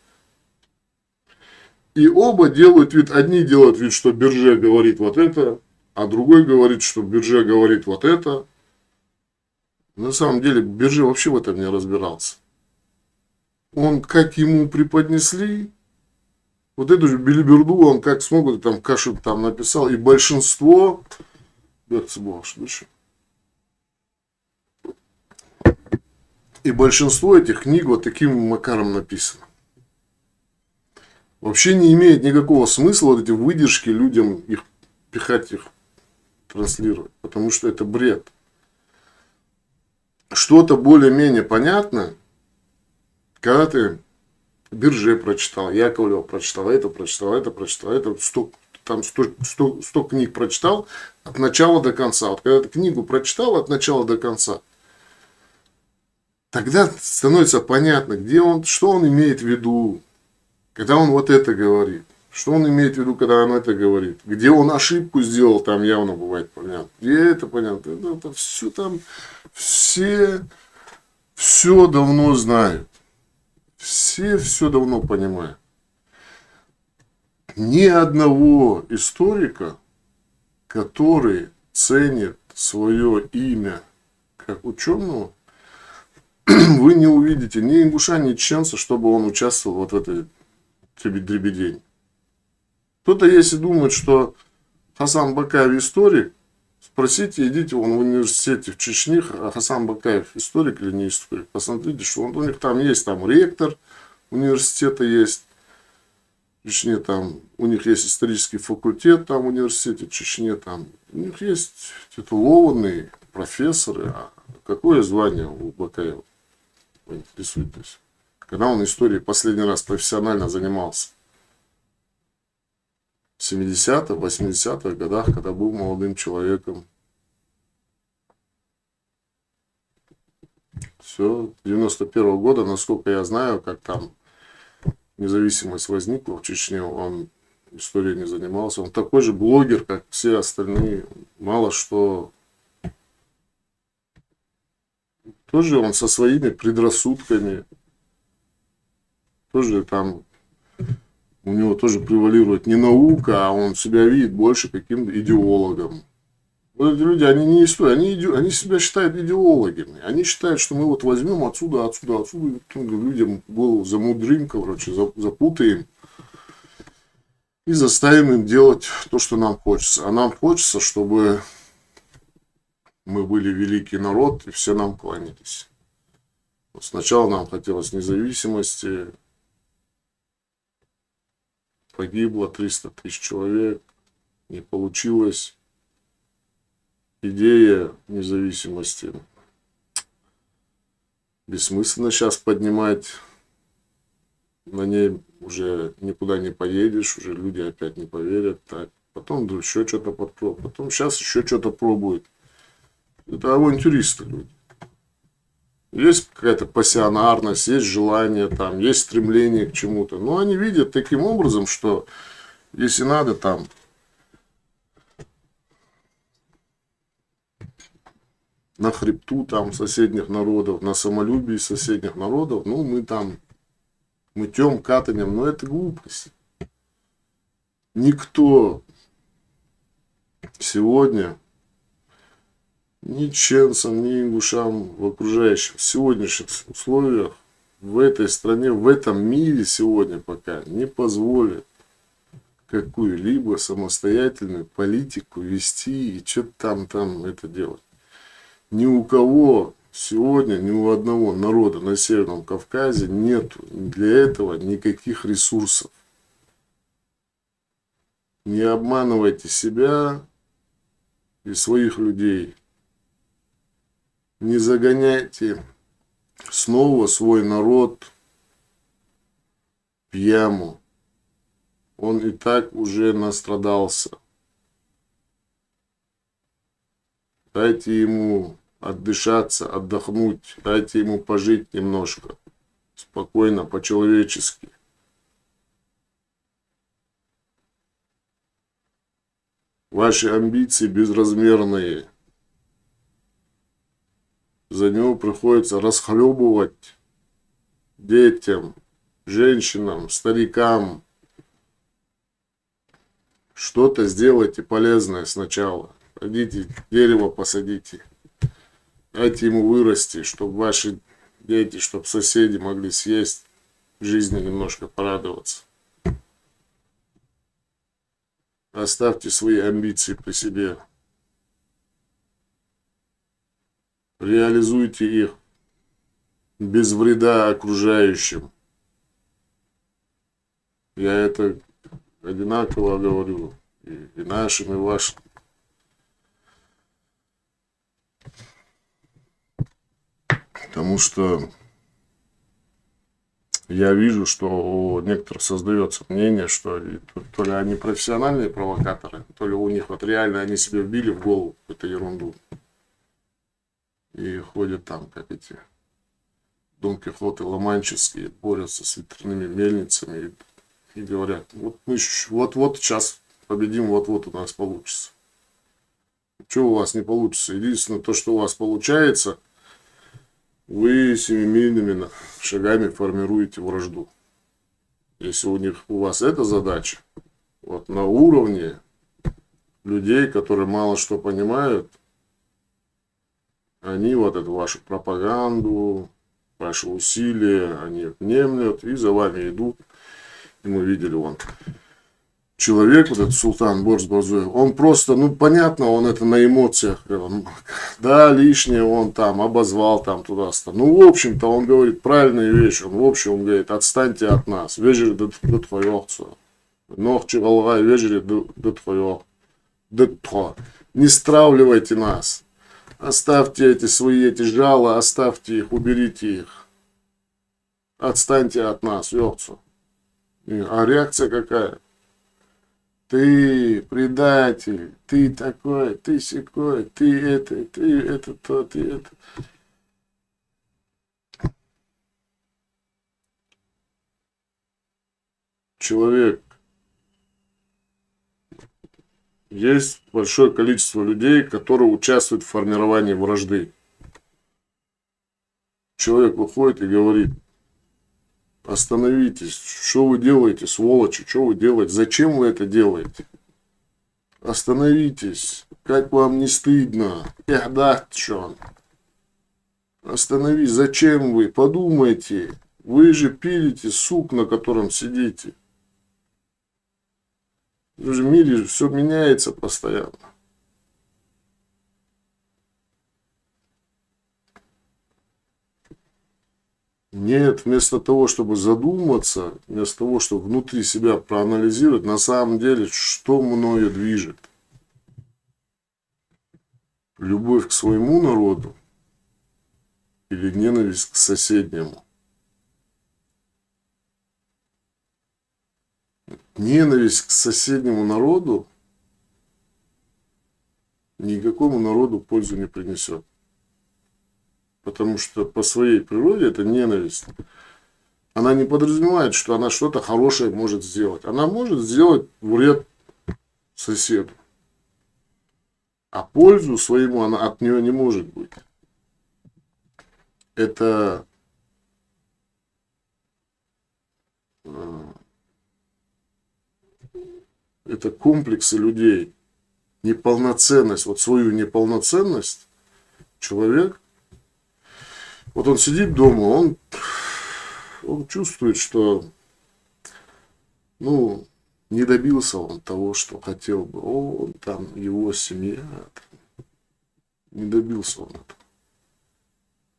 И оба делают вид, одни делают вид, что Бирже говорит вот это, а другой говорит, что Бирже говорит вот это. На самом деле Бирже вообще в этом не разбирался. Он, как ему преподнесли, вот эту же белиберду, он как смог, там кашу там написал, и большинство, и большинство этих книг вот таким макаром написано. Вообще не имеет никакого смысла вот эти выдержки людям их пихать, их транслировать, потому что это бред. Что-то более-менее понятно, когда ты Бирже прочитал, Яковлева прочитал, это прочитал, это прочитал, это 100 книг прочитал от начала до конца. Вот когда ты книгу прочитал от начала до конца, тогда становится понятно, где он, что он имеет в виду, когда он вот это говорит. Что он имеет в виду, когда он это говорит? Где он ошибку сделал, там явно бывает понятно. Где это понятно? Это все там, все давно знают. Все давно понимают. Ни одного историка, который ценит свое имя как ученого, вы не увидите ни ингуша, ни чеченца, чтобы он участвовал вот в этой дребедень. Кто-то, если думает, что Хасан Бакаев историк, спросите, идите вон в университете в Чечне, Хасан Бакаев историк или не историк, посмотрите, что он, у них там есть там ректор университета есть, в Чечне там, у них есть исторический факультет там в университете в Чечне, там, у них есть титулованные профессоры, а какое звание у Бакаева? Вы интересуетесь? Когда он историей последний раз профессионально занимался? В 70-х, 80-х годах, когда был молодым человеком. Все, 91-го года, насколько я знаю, как там независимость возникла в Чечне, он историей не занимался. Он такой же блогер, как все остальные. Мало что. Тоже он со своими предрассудками. Тоже там у него тоже превалирует не наука, а он себя видит больше каким-то идеологом. Вот эти люди, они не историки, они себя считают идеологами. Они считают, что мы вот возьмем отсюда, людям голову замудрим, короче, запутаем и заставим им делать то, что нам хочется. А нам хочется, чтобы мы были великий народ и все нам кланялись. Вот сначала нам хотелось независимости. Погибло 300 тысяч человек, не получилось. Идея независимости бессмысленно сейчас поднимать, на ней уже никуда не поедешь, уже люди опять не поверят. Так. Потом еще что-то попробуют, потом сейчас еще что-то пробуют. Это авантюристы люди. Есть какая-то пассионарность, есть желание, там, есть стремление к чему-то. Но они видят таким образом, что если надо там на хребту там соседних народов, на самолюбии соседних народов, ну мы там мытьем, катанем, но это глупость. Никто сегодня ни чеченцам, ни ингушам в окружающих сегодняшних условиях в этой стране, в этом мире сегодня пока не позволит какую-либо самостоятельную политику вести и что-то там это делать. Ни у кого сегодня, ни у одного народа на Северном Кавказе нет для этого никаких ресурсов. Не обманывайте себя и своих людей. Не загоняйте снова свой народ в яму. Он и так уже настрадался. Дайте ему отдышаться, отдохнуть. Дайте ему пожить немножко. Спокойно, по-человечески. Ваши амбиции безразмерные. За него приходится расхлебывать детям, женщинам, старикам. Что-то сделайте полезное сначала. Пойдите, дерево посадите. Дайте ему вырасти, чтобы ваши дети, чтобы соседи могли съесть, в жизни немножко порадоваться. Оставьте свои амбиции при себе. Реализуйте их без вреда окружающим. Я это одинаково говорю и нашим, и вашим. Потому что я вижу, что у некоторых создается мнение, что то ли они профессиональные провокаторы, то ли у них вот реально они себе вбили в голову какую-то ерунду. И ходят там, как эти Дон Кихоты ломанческие, борются с ветряными мельницами и говорят, вот мы вот сейчас победим, вот у нас получится. Что у вас не получится? Единственное, то, что у вас получается, вы семимильными шагами формируете вражду. Если у вас эта задача, вот на уровне людей, которые мало что понимают, они вот эту вашу пропаганду, ваши усилия, они внемлют и за вами идут. И мы видели, человек, вот этот Султан Борис-Базуев, он просто, понятно, он это на эмоциях, да, лишнее он там обозвал там туда-сюда. В общем-то, он говорит правильные вещи. Он говорит, отстаньте от нас. Вежери до твоего. Ногчи голова, вежери до твоего. Не стравливайте нас. Оставьте эти жала, оставьте их, уберите их. Отстаньте от нас, ёпцу. А реакция какая? Ты предатель, ты такой, ты сякой, ты это, то, ты это. Человек. Есть большое количество людей, которые участвуют в формировании вражды. Человек выходит и говорит, остановитесь, что вы делаете, сволочи, что вы делаете, зачем вы это делаете? Остановитесь, как вам не стыдно? Остановись, зачем вы? Подумайте, вы же пилите сук, на котором сидите. В мире все меняется постоянно. Нет, вместо того, чтобы задуматься, вместо того, чтобы внутри себя проанализировать, на самом деле, что мною движет? Любовь к своему народу или ненависть к соседнему? Ненависть к соседнему народу никакому народу пользу не принесет. Потому что по своей природе это ненависть. Она не подразумевает, что она что-то хорошее может сделать. Она может сделать вред соседу. А пользу своему она от нее не может быть. Это комплексы людей. Неполноценность, свою неполноценность человек, он сидит дома, он чувствует, что не добился он того, что хотел бы. Он там, его семья, не добился он этого.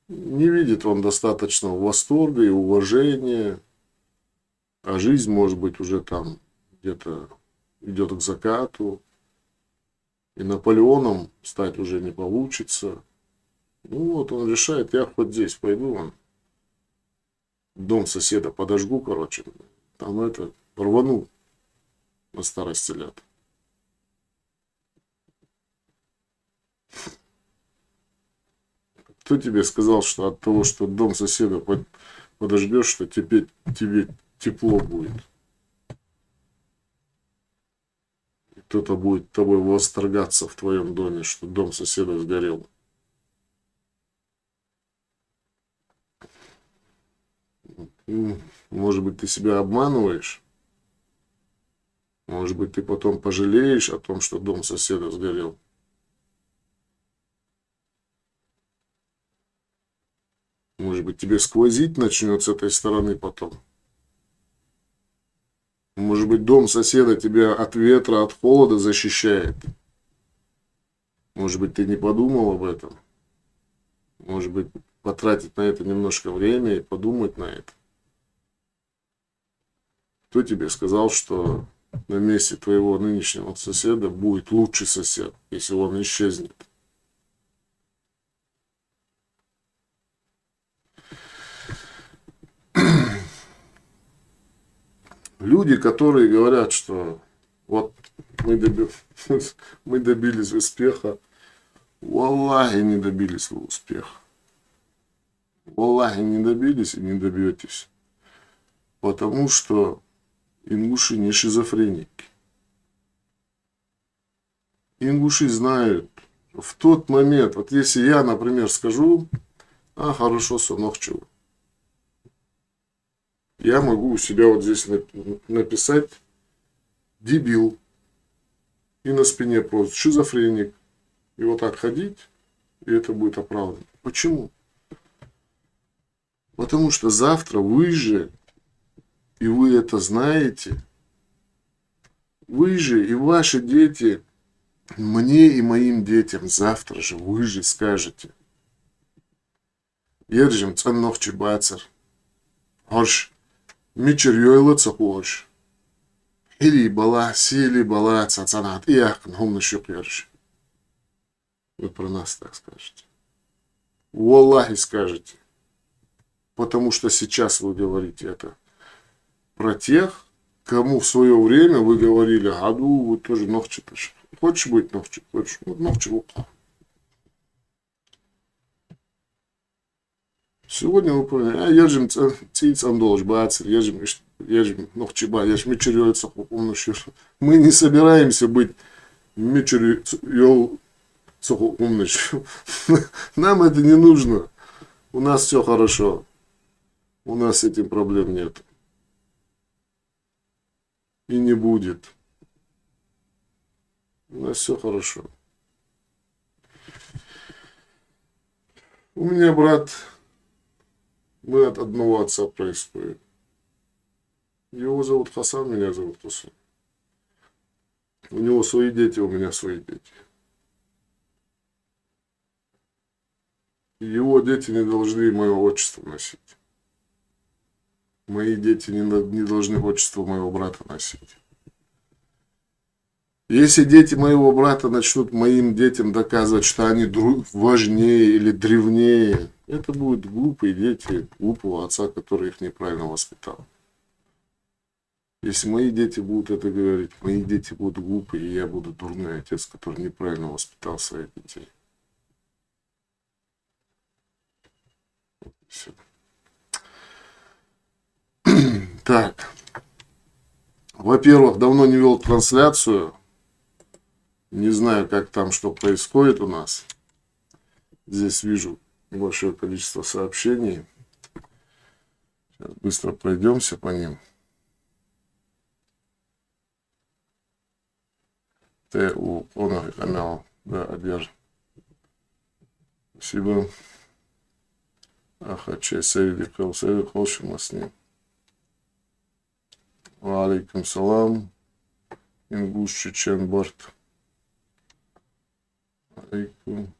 Не видит он достаточного восторга и уважения, а жизнь, может быть, уже там где-то идет к закату, и Наполеоном стать уже не получится, Ну вот он решает, я хоть здесь пойду, вон, дом соседа подожгу, короче, там это, рвану на старости лет. Кто тебе сказал, что от того, что дом соседа подожгешь, что тебе тепло будет? Кто-то будет тобой восторгаться в твоем доме, что дом соседа сгорел. Может быть, ты себя обманываешь? Может быть, ты потом пожалеешь о том, что дом соседа сгорел? Может быть, тебе сквозить начнет с этой стороны потом? Может быть, дом соседа тебя от ветра, от холода защищает? Может быть, ты не подумал об этом? Может быть, потратить на это немножко времени и подумать на это? Кто тебе сказал, что на месте твоего нынешнего соседа будет лучший сосед, если он исчезнет? Люди, которые говорят, что вот мы, мы добились успеха, валлахи не добились вы успеха. Валлахи не добились и не добьетесь. Потому что ингуши не шизофреники. Ингуши знают, в тот момент, вот если я, например, скажу, хорошо, сынок, чего? Я могу у себя вот здесь написать дебил. И на спине просто шизофреник. И вот так ходить, и это будет оправдано. Почему? Потому что завтра вы же, и вы это знаете, вы же и ваши дети, мне и моим детям завтра же вы же скажете. Ержим цаннох чебацер. Хош, мичерьёйлыца хош. Или бала, сили бала, цацанат. Эх, нхумна шукерш. Вы про нас так скажете. Валлахи скажете. Потому что сейчас вы говорите это про тех, кому в свое время вы говорили, аду, вы тоже нохчиташ. Хочешь быть нохчит? Хочешь? Нохчи лука. Сегодня вы поняли, ежим цицам долж бацер, ежим нохчиба, ежим мичерёйца умнушир. Мы не собираемся быть мичерёйца умнушир. Нам это не нужно. У нас все хорошо. У нас с этим проблем нет. И не будет. У нас все хорошо. У меня брат, мы от одного отца происходим. Его зовут Хасан, меня зовут Хасан. У него свои дети, у меня свои дети. Его дети не должны мое отчество носить. Мои дети не должны отчество моего брата носить. Если дети моего брата начнут моим детям доказывать, что они важнее или древнее, это будут глупые дети глупого отца, который их неправильно воспитал. Если мои дети будут это говорить, мои дети будут глупые, и я буду дурной отец, который неправильно воспитал своих детей. Все. Так. Во-первых, давно не вел трансляцию. Не знаю, как там, что происходит у нас. Здесь вижу большое количество сообщений. Сейчас быстро пройдемся по ним. Он канал. Да, Адер. Спасибо. Ахаче Сейди Калсейди Холшима с ним. Алейкум салам. Ингуш Чечен Борт. Алейкум.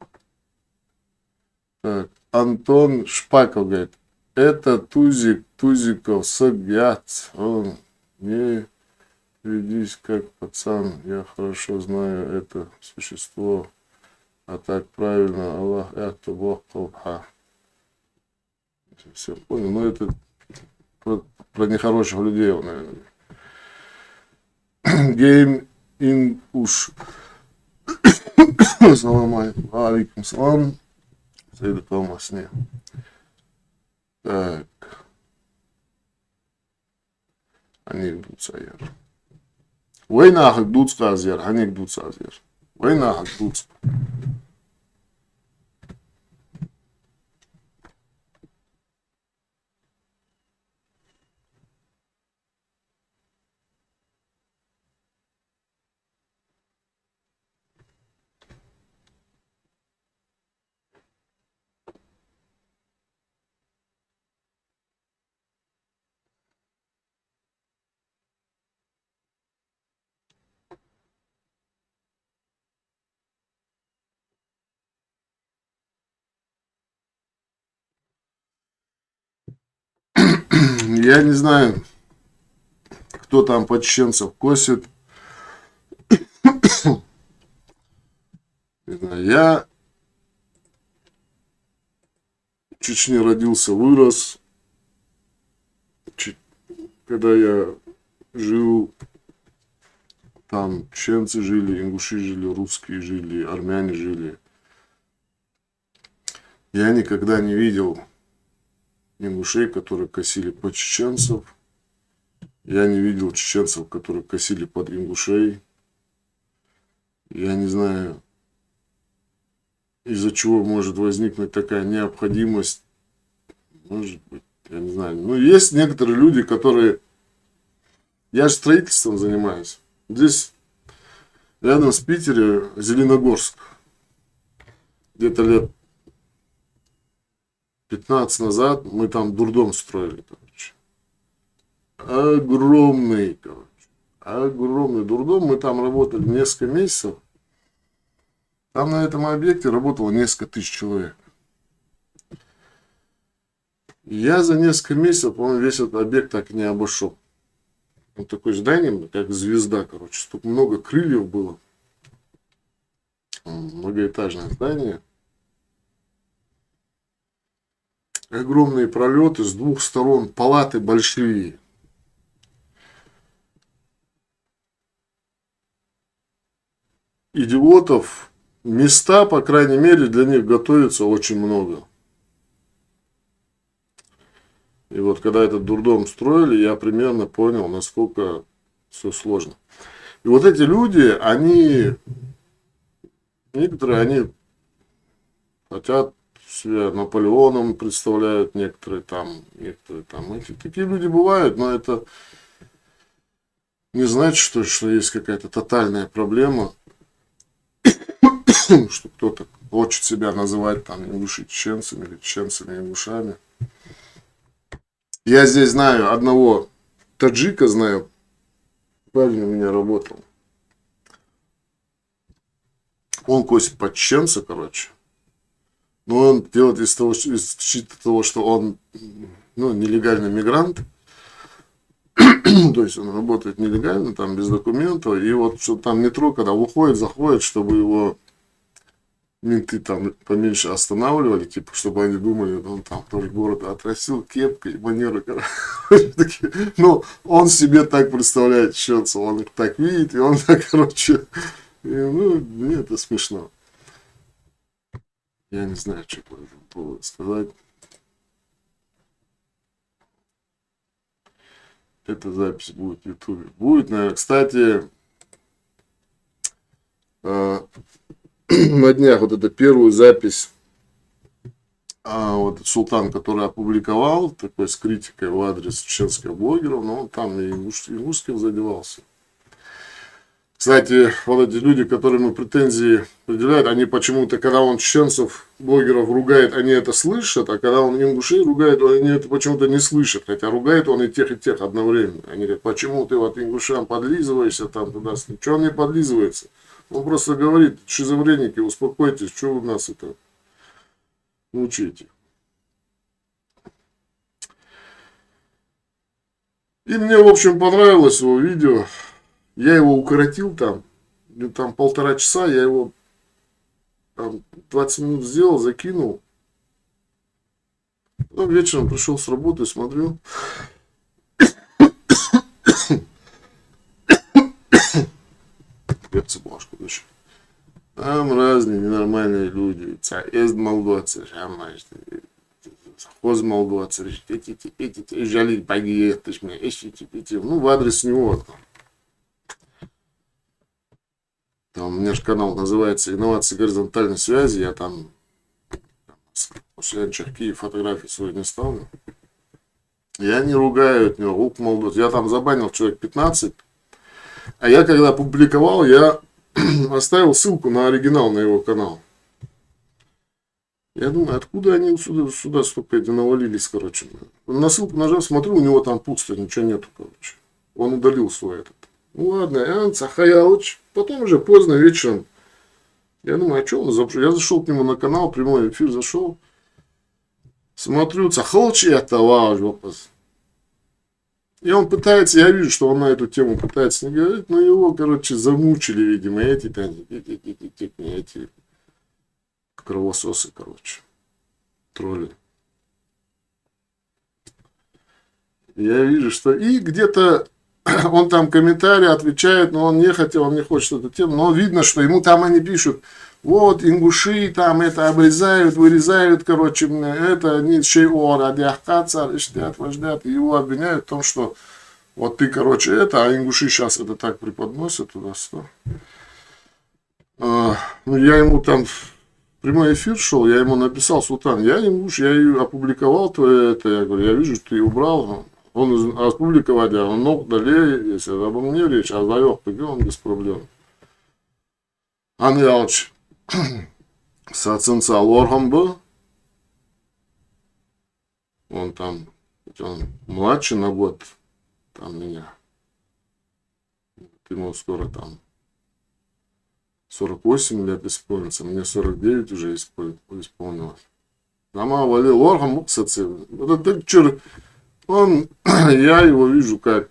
Так, Антон Шпаков говорит, это Тузиков Сагят. Он не ведись как пацан. Я хорошо знаю это существо. А так правильно, Аллах это Бог Калха. Все понял, но это про нехороших людей, наверное. Гейм ин уж. Салам алейкум, салам. Сейда Тома сне. Так. Анекдот саяр. Война анекдот сказер, анекдот сказер. Война анекдот. Я не знаю, кто там под чеченцев косит. Не знаю, я в Чечне родился, вырос. Когда я жил, там чеченцы жили, ингуши жили, русские жили, армяне жили. Я никогда не видел ингушей, которые косили под чеченцев. Я не видел чеченцев, которые косили под ингушей. Я не знаю, из-за чего может возникнуть такая необходимость. Может быть, я не знаю. Ну, есть некоторые люди, которые... Я же строительством занимаюсь. Здесь рядом с Питером Зеленогорск. Где-то лет 15 назад мы там дурдом строили, короче. Огромный, короче. Огромный дурдом. Мы там работали несколько месяцев. Там на этом объекте работало несколько тысяч человек. Я за несколько месяцев, по-моему, весь этот объект так и не обошел. Вот такое здание, как звезда, короче. Столько много крыльев было. Многоэтажное здание. Огромные пролеты с двух сторон, палаты большие. Идиотов, места, по крайней мере, для них готовится очень много. И вот когда этот дурдом строили, я примерно понял, насколько все сложно. И вот эти люди, некоторые, они хотят себя Наполеоном представляют, некоторые там. Такие люди бывают, но это не значит, что есть какая-то тотальная проблема, что кто-то хочет себя называть там ингуши чеченцами или чеченцами ингушами. Я здесь знаю одного таджика, знаю, парень у меня работал. Он косит под чеченца, короче. Но он делает из того, что он нелегальный мигрант. То есть он работает нелегально, там без документов. И вот что там метро, когда выходит, заходит, чтобы его менты там поменьше останавливали, типа, чтобы они думали, он там вдоль города отрастил кепкой, манеры, короче. Ну, он себе так представляет чеченцев, он их так видит, и он так, короче, мне это смешно. Я не знаю, что по этому поводу сказать. Эта запись будет в Ютубе. Будет, наверное, кстати, на днях вот эту первую запись вот Султан, который опубликовал, такой с критикой в адрес чеченских блогеров, но он там и ингушским задевался. Кстати, вот эти люди, которым ему претензии предъявляют, они почему-то, когда он чеченцев, блогеров ругает, они это слышат, а когда он ингушей ругает, они это почему-то не слышат. Хотя ругает он и тех одновременно. Они говорят, почему ты вот ингушам подлизываешься там туда, что он не подлизывается? Он просто говорит, шизофреники, успокойтесь, что вы нас это учите. И мне, в общем, понравилось его видео. Я его укоротил там 1,5 часа, я его там 20 минут сделал, закинул. Потом вечером пришел с работы, смотрю. Перцы бумажку дальше. Там разные ненормальные люди. Эзд молдоцы, хоз молдоцы, эти, жали багеты, ну, в адрес него. Там у меня же канал называется «Инновации горизонтальной связи». Я там после какие фотографии свои не ставлю. Я не ругаю от него, лук молдот. Я там забанил человек 15. А я когда публиковал, я оставил ссылку на оригинал на его канал. Я думаю, откуда они сюда столько эти навалились, короче. На ссылку нажал, смотрю, у него там пусто, ничего нету, короче. Он удалил свой этот. Ну ладно, я Цахаялыч. Потом уже поздно вечером. Я думаю, а что он запрещен? Я зашел к нему на канал, прямой эфир зашел. Смотрю, Цахалыч это ваш вопрос. И он пытается, я вижу, что он на эту тему пытается не говорить, но его, короче, замучили, видимо, эти кровососы, короче, тролли. Я вижу, что и где-то он там комментарии отвечает, но он не хотел, он не хочет эту тему, но видно, что ему там они пишут, вот, ингуши там это обрезают, вырезают, короче, это не шейор, адяхкаца, вождят, и его обвиняют в том, что вот ты, короче, это, а ингуши сейчас это так преподносят туда-сюда. Ну, я ему там прямой эфир шел, я ему написал, Султан, я ингуш, я ее опубликовал, то это, я говорю, я вижу, что ты убрал, он опубликовал, а он ног далее, если обо мне речь, а заёк, он без проблем. Аньялыч. Сацинца Лорхам был. Он там, он младший на год, там меня. Ему скоро там 48 лет исполнится, мне 49 уже исполнилось. Нама валил Лорхам Сацин. Он, я его вижу как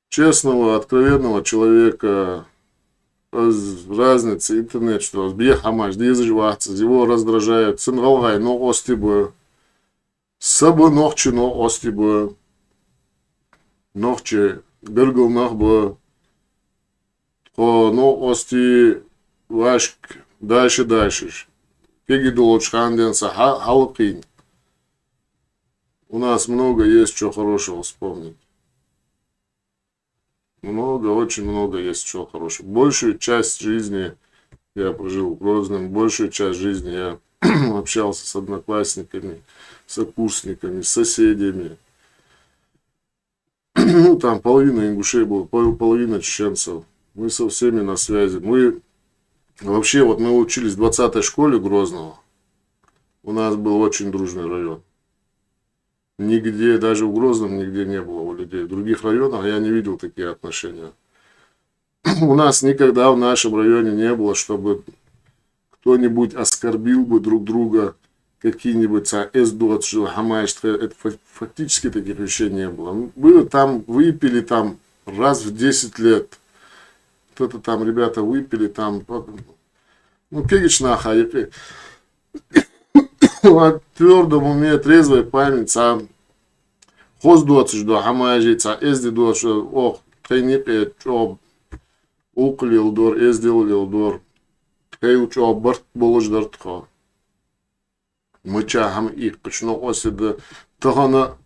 честного, откровенного человека. Разница, интернет, что бьехамаш, дизжваться, его раздражают, сынгалгай, но остибы, сабы ногчи, но остибы, ногчи, гыргыл нахбы, но ости вашк, дальше, кеги долочханденса, халкин. У нас много есть чего хорошего вспомнить. Много, очень много есть чего хорошего. Большую часть жизни я прожил в Грозном, большую часть жизни я общался с одноклассниками, сокурсниками, с соседями. Ну, там половина ингушей было, половина чеченцев. Мы со всеми на связи. Мы вообще, вот мы учились в 20-й школе Грозного. У нас был очень дружный район. Нигде, даже в Грозном, нигде не было у людей. В других районах я не видел такие отношения. У нас никогда в нашем районе не было, чтобы кто-нибудь оскорбил бы друг друга, какие-нибудь эсдот, хамайш, это фактически таких вещей не было. Было там, выпили там раз в 10 лет. Кто-то там, ребята, выпили там, ну, кегичнаха, твердом уме, трезвая память, хоздуацыш до хамажица, эзди до, что, ох, тайнипе, чо, уклил дор, эздил дор, хейл чо, барт болож дартхо. Мыча хам их, почему оседа, тагана,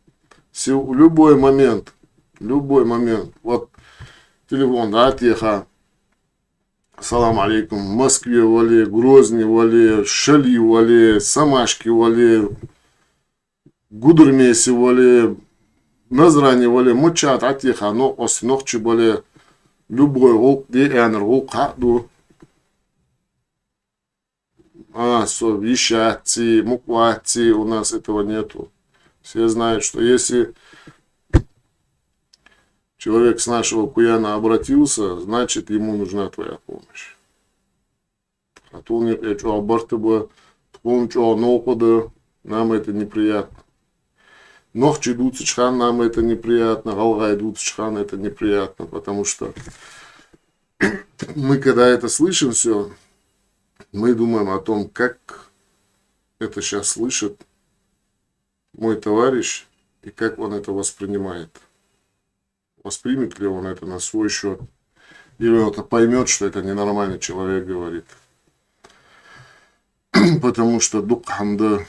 любой момент, вот, телефон, да, тихо. Салам алейкум. В Москве вали, Грозный вали, Шали вали, Самашки вали, Гудермеси вали, Назрани вали, Мучат, Атиха, но Оснохчи вали, любой волк, Диэнер, волк, Хаду. Вещати, Муквати, у нас этого нету. Все знают, что если человек с нашего Куяна обратился, значит, ему нужна твоя помощь. А то не оборты бы, нам это неприятно. Нохчи дуцичхан, нам это неприятно, галгай дуцичхан, это неприятно, потому что мы, когда это слышим все, мы думаем о том, как это сейчас слышит мой товарищ и как он это воспринимает. Воспримет ли он это на свой счет, или он это поймет, что это ненормальный человек говорит. Потому что Дукхамда,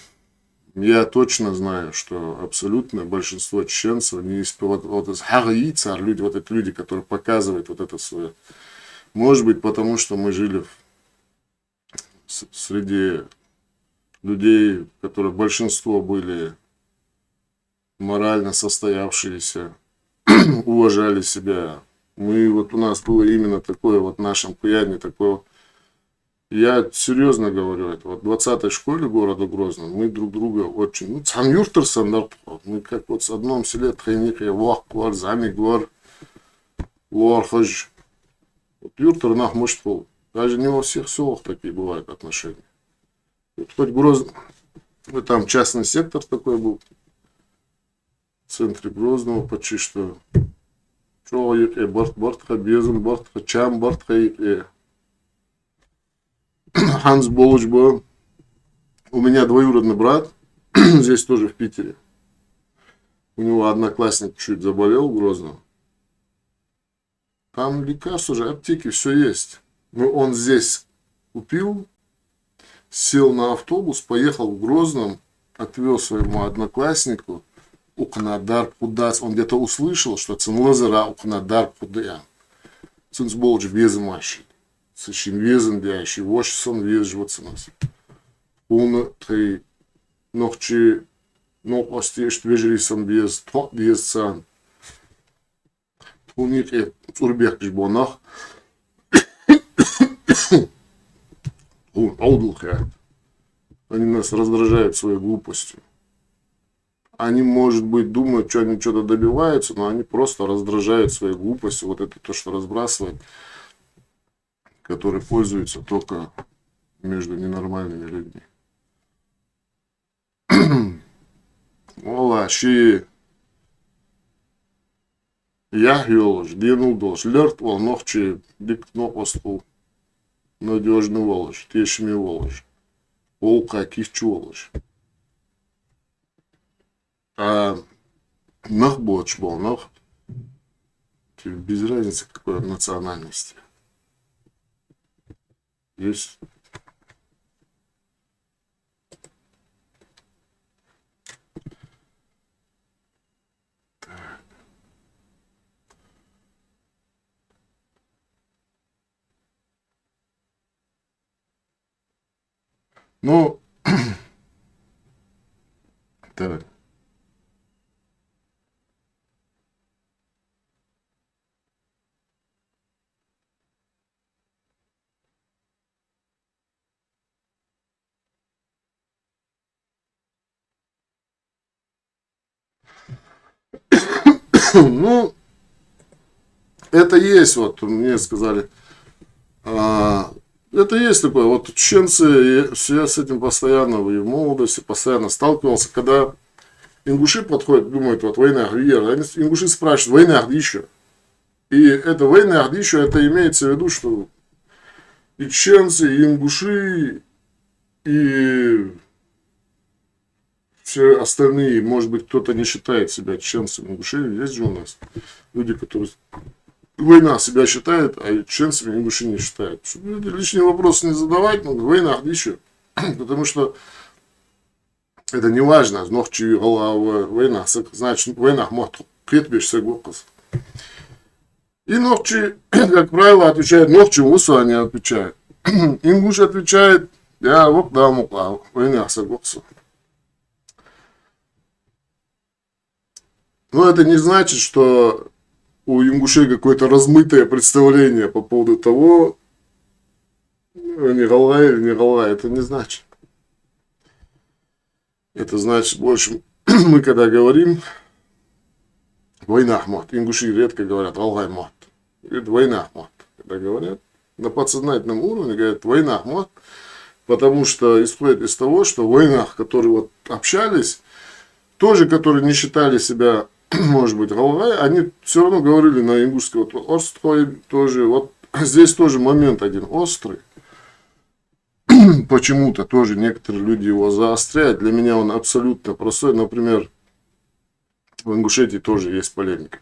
я точно знаю, что абсолютное большинство чеченцев не испытывают вот из хагаица, люди, вот эти люди, которые показывают вот это свое. Может быть, потому что мы жили среди людей, которые большинство были морально состоявшиеся, уважали себя. Мы вот у нас было именно такое вот в нашем куяне, такое. Я серьезно говорю, это вот в 20-й школе города Грозного мы друг друга очень, ну, сам юртер стандарт, мы как вот в одном селе Тхайнике, Вах, Гвар, Зами, Гвар, Луархаж. Вот юртер нах может пол. Даже не во всех селах такие бывают отношения. Вот хоть Грозно, там частный сектор такой был, в центре Грозного, почти что. Что Бартха, Безум, Бартха, Чам, Бартха, Ханс Болуч был. У меня двоюродный брат, здесь тоже в Питере. У него одноклассник чуть заболел в Грозном. Там лекарства уже, аптеки, все есть. Но он здесь купил, сел на автобус, поехал в Грозном, отвез своему однокласснику Укнадар Пудас. Он где-то услышал, что Цинлазера Укнадар Пудая. Цинсболуч без машин. Сыщин везен дящий, вошсон вез живот нас. Он ты ногчи, ног остешь, движерисом без, тот без сан. У них и урбех жбонах. Они нас раздражают своей глупостью. Они, может быть, думают, что они что-то добиваются, но они просто раздражают своей глупостью. Вот это то, что разбрасывает, который пользуется только между ненормальными людьми. Ола, щи я ёлож, денул долж, лёрт вол ногчи, дик нопостул, надежный волож, тешми волож, волка кихчу волож. А нах боч был, нах, без разницы какой национальности. Есть. Так. Ну, так. Ну, это есть, вот мне сказали, это есть такое, вот чеченцы, я с этим постоянно, и в молодости постоянно сталкивался, когда ингуши подходят, думают, вот война Ахдиера, ингуши спрашивают, война Ахдища. И это война Ахдища, это имеется в виду, что и чеченцы, и ингуши, и все остальные, может быть, кто-то не считает себя чеченцами, ингушами, есть же у нас люди, которые война себя считает, а чеченцами ингуши не считают. Чтобы лишний вопрос не задавать, но война Ахдища, потому что это не важно, ногчи голова война, значит, война может предбежь сагокас. И ногчи, как правило, отвечают ногчи, усу они отвечают. Ингуш отвечает, я вот да мукла, война сагокса. Но это не значит, что у ингушей какое-то размытое представление по поводу того, не голова или не голова, это не значит. Это значит больше, мы когда говорим, война мот, ингуши редко говорят голгай мот, говорят война мот, когда говорят на подсознательном уровне, говорят война мот, потому что исходит из того, что в войнах, которые вот общались, тоже, которые не считали себя, может быть, голгай, они все равно говорили на ингушском, вот острой тоже, вот здесь тоже момент один острый. почему-то тоже некоторые люди его заостряют. Для меня он абсолютно простой. Например, в Ингушетии тоже есть полемика.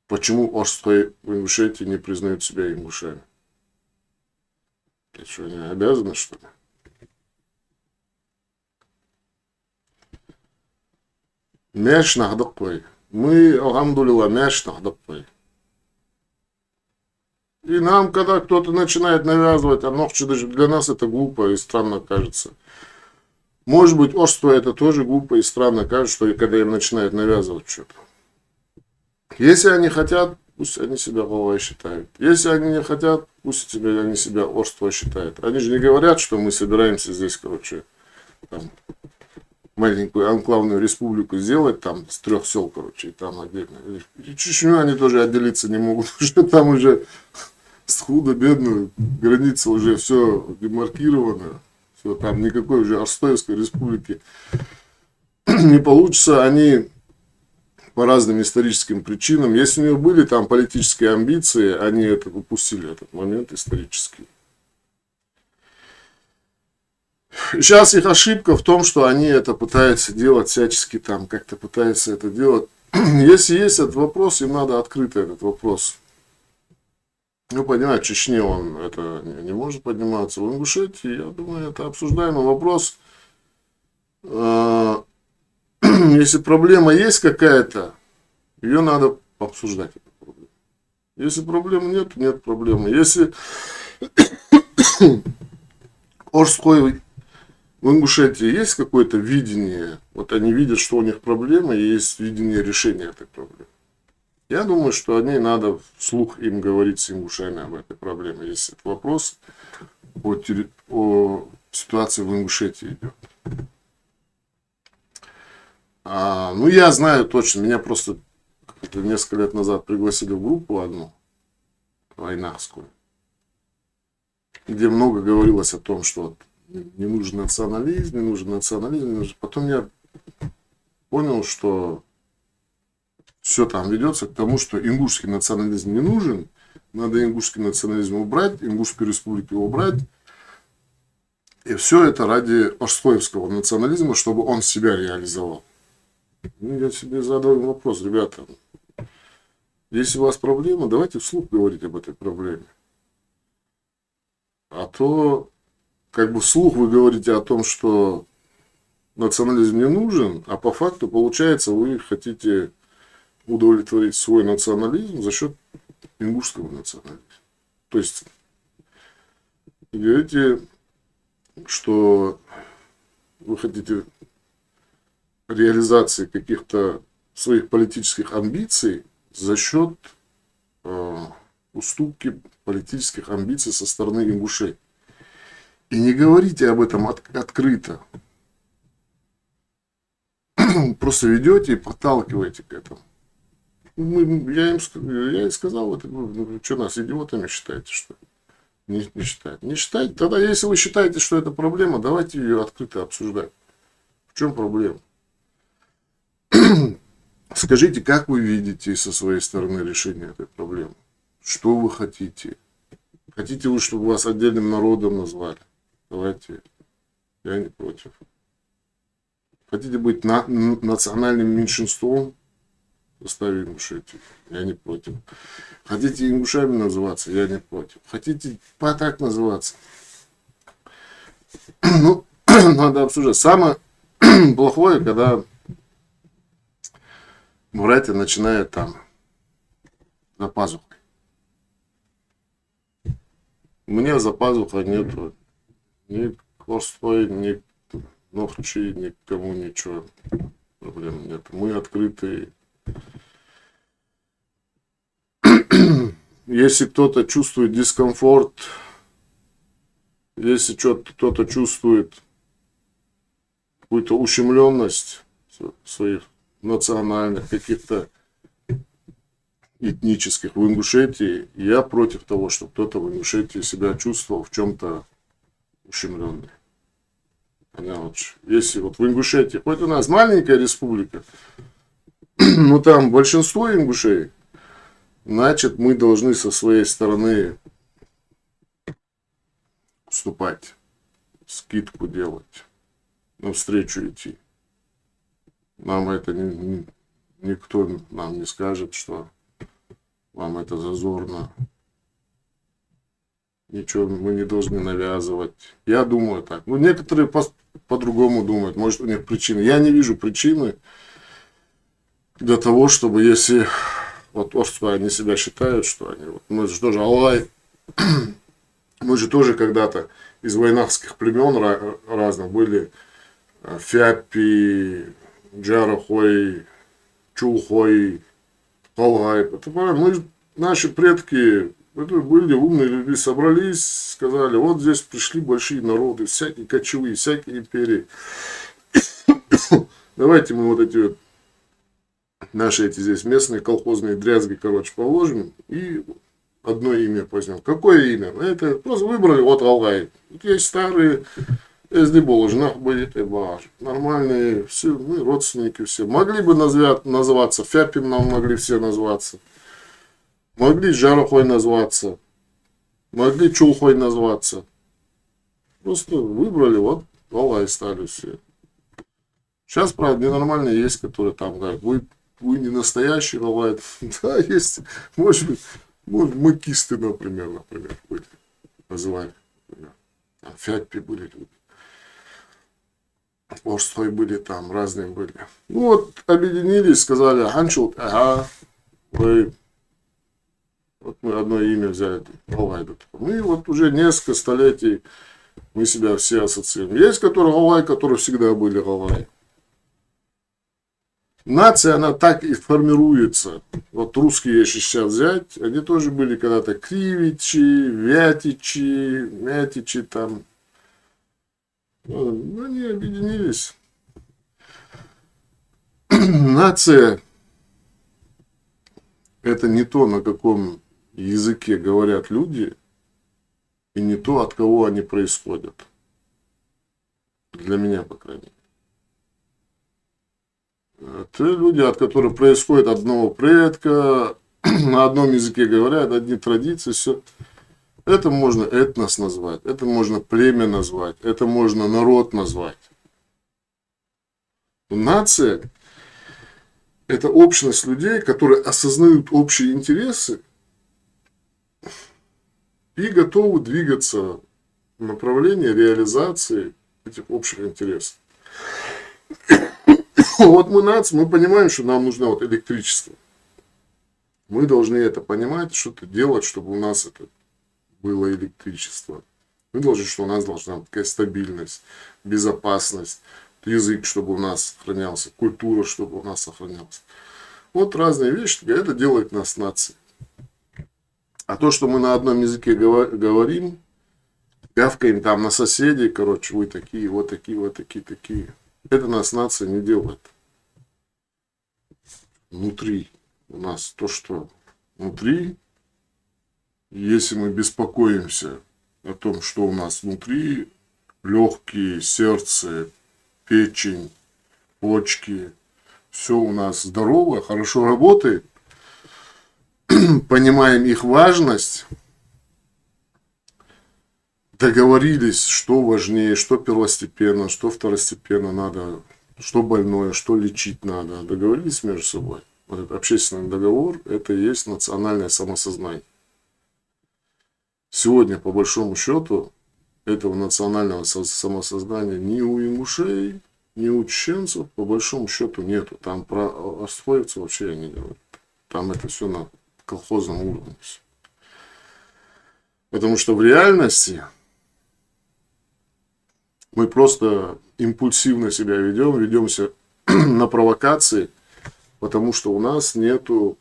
Почему Орской в Ингушетии не признают себя ингушами? Это что, они обязаны, что ли? Мяш нахдық қой. Мы, алхамдулилла, мяш нахдық қой. И нам, когда кто-то начинает навязывать, даже для нас это глупо и странно кажется. Может быть, Орство это тоже глупо и странно кажется, что когда им начинают навязывать что-то. Если они хотят, пусть они себя головой считают. Если они не хотят, пусть они себя Орство считают. Они же не говорят, что мы собираемся здесь, короче, там, маленькую анклавную республику сделать, там, с 3 сел, короче, и там отдельно. И Чечню они тоже отделиться не могут, что там уже худо-бедно, граница уже все демаркирована, все, там никакой уже Орстоевской республики не получится. Они по разным историческим причинам, если у них были там политические амбиции, они это упустили, этот момент исторический. Сейчас их ошибка в том, что они это пытаются делать всячески, там как-то пытаются это делать. Если есть этот вопрос, им надо открыто этот вопрос. Ну, понимаете, в Чечне он это не может подниматься. В Ингушетии, я думаю, это обсуждаемый вопрос. Если проблема есть какая-то, ее надо обсуждать. Если проблемы нет, нет проблемы. Если Орской в Ингушетии есть какое-то видение, вот они видят, что у них проблемы, и есть видение решения этой проблемы. Я думаю, что они надо вслух им говорить с ингушами об этой проблеме. Если этот вопрос о ситуации в Ингушетии идет. Ну, я знаю точно, меня просто несколько лет назад пригласили в группу одну, войнахскую, где много говорилось о том, что не нужен национализм, не нужен национализм, не нужен. Потом я понял, что все там ведется к тому, что ингушский национализм не нужен, надо ингушский национализм убрать, Ингушскую республику убрать, и все это ради орскоевского национализма, чтобы он себя реализовал. Ну, я себе задал вопрос, ребята, если у вас проблема, давайте вслух говорить об этой проблеме. А то, как бы вслух вы говорите о том, что национализм не нужен, а по факту, получается, вы хотите удовлетворить свой национализм за счет ингушского национализма. То есть, говорите, что вы хотите реализации каких-то своих политических амбиций за счет уступки политических амбиций со стороны ингушей. И не говорите об этом открыто. Просто ведете и подталкиваете к этому. Я и сказал, что нас идиотами считаете, что не считаете. Не считаете, тогда если вы считаете, что это проблема, давайте ее открыто обсуждать. В чем проблема? Скажите, как вы видите со своей стороны решение этой проблемы? Что вы хотите? Хотите вы, чтобы вас отдельным народом назвали? Давайте. Я не против. Хотите быть национальным меньшинством в составе Ингушетии? Я не против. Хотите ингушами называться? Я не против. Хотите так называться? Ну, надо обсуждать. Самое плохое, когда братья начинают там за пазухой. У меня за пазухой нету ни Орской, ни Нохчи, никому ничего. Проблем нет. Мы открытые. Если кто-то чувствует дискомфорт, если кто-то чувствует какую-то ущемленность своих национальных, каких-то этнических в Ингушетии, я против того, чтобы кто-то в Ингушетии себя чувствовал в чем-то ущемленный. Если вот в Ингушетии, хоть у нас маленькая республика, но там большинство ингушей, значит, мы должны со своей стороны уступать, скидку делать, навстречу идти. Нам это никто нам не скажет, что вам это зазорно. Ничего мы не должны навязывать. Я думаю так. Ну, некоторые по-другому думают. Может, у них причины. Я не вижу причины для того, чтобы, если вот они себя считают, что они... Вот, мы же тоже Аллай, мы же тоже когда-то из войнахских племен разных были Фяппи, Джарахой, Чулхой, Аллай. Мы, наши предки... Это были умные люди, собрались, сказали, вот здесь пришли большие народы, всякие кочевые, всякие империи. Давайте мы вот эти вот, наши эти здесь местные колхозные дрязги, короче, положим и одно имя возьмем. Какое имя? Это просто выбрали вот Аллай. Есть старые, если Боложнах будет, и Баш. Нормальные, все, мы родственники все. Могли бы назваться, Фяпим нам могли все назваться. Могли Жарохой назваться, могли Чулхой назваться. Просто выбрали, вот, Аллай стали все. Сейчас, правда, ненормальные есть, которые там говорят, вы не настоящий Аллай. Да, есть, может быть, макисты, например, были, называли. Там Фяппи были люди. Может, были там, разные были. Ну вот, объединились, сказали, Ханчут, ага, вы... Вот мы одно имя взяли, Аллай. Мы вот уже несколько столетий мы себя все ассоциируем. Есть, которые Аллай, которые всегда были Аллай. Нация, она так и формируется. Вот русские, если сейчас взять, они тоже были когда-то Кривичи, Вятичи, Мятичи там. Ну, они объединились. Нация – это не то, на каком языке говорят люди, и не то, от кого они происходят. Для меня, по крайней мере. Это люди, от которых происходит одного предка, на одном языке говорят, одни традиции, все. Это можно этнос назвать, это можно племя назвать, это можно народ назвать. Нация – это общность людей, которые осознают общие интересы и готовы двигаться в направлении реализации этих общих интересов. Вот мы нация, мы понимаем, что нам нужно вот электричество. Мы должны это понимать, что-то делать, чтобы у нас это было электричество. Мы должны, что у нас должна быть такая стабильность, безопасность, язык, чтобы у нас сохранялся, культура, чтобы у нас сохранялась. Вот разные вещи, это делает нас нацией. А то, что мы на одном языке говорим, гавкаем там на соседей, короче, вы такие, вот такие, вот такие, такие. Это нас нация не делает. Внутри у нас то, что внутри, если мы беспокоимся о том, что у нас внутри, легкие, сердце, печень, почки, все у нас здорово, хорошо работает, понимаем их важность, договорились, что важнее, что первостепенно, что второстепенно надо, что больное, что лечить надо, договорились между собой. Вот этот общественный договор, это и есть национальное самосознание. Сегодня, по большому счету, этого национального самосознания ни у ингушей, ни у чеченцев, по большому счету, нету. Там про остроевцев вообще не говорят. Там это все на колхозном уровне. Потому что в реальности мы просто импульсивно себя ведемся на провокации, потому что у нас нету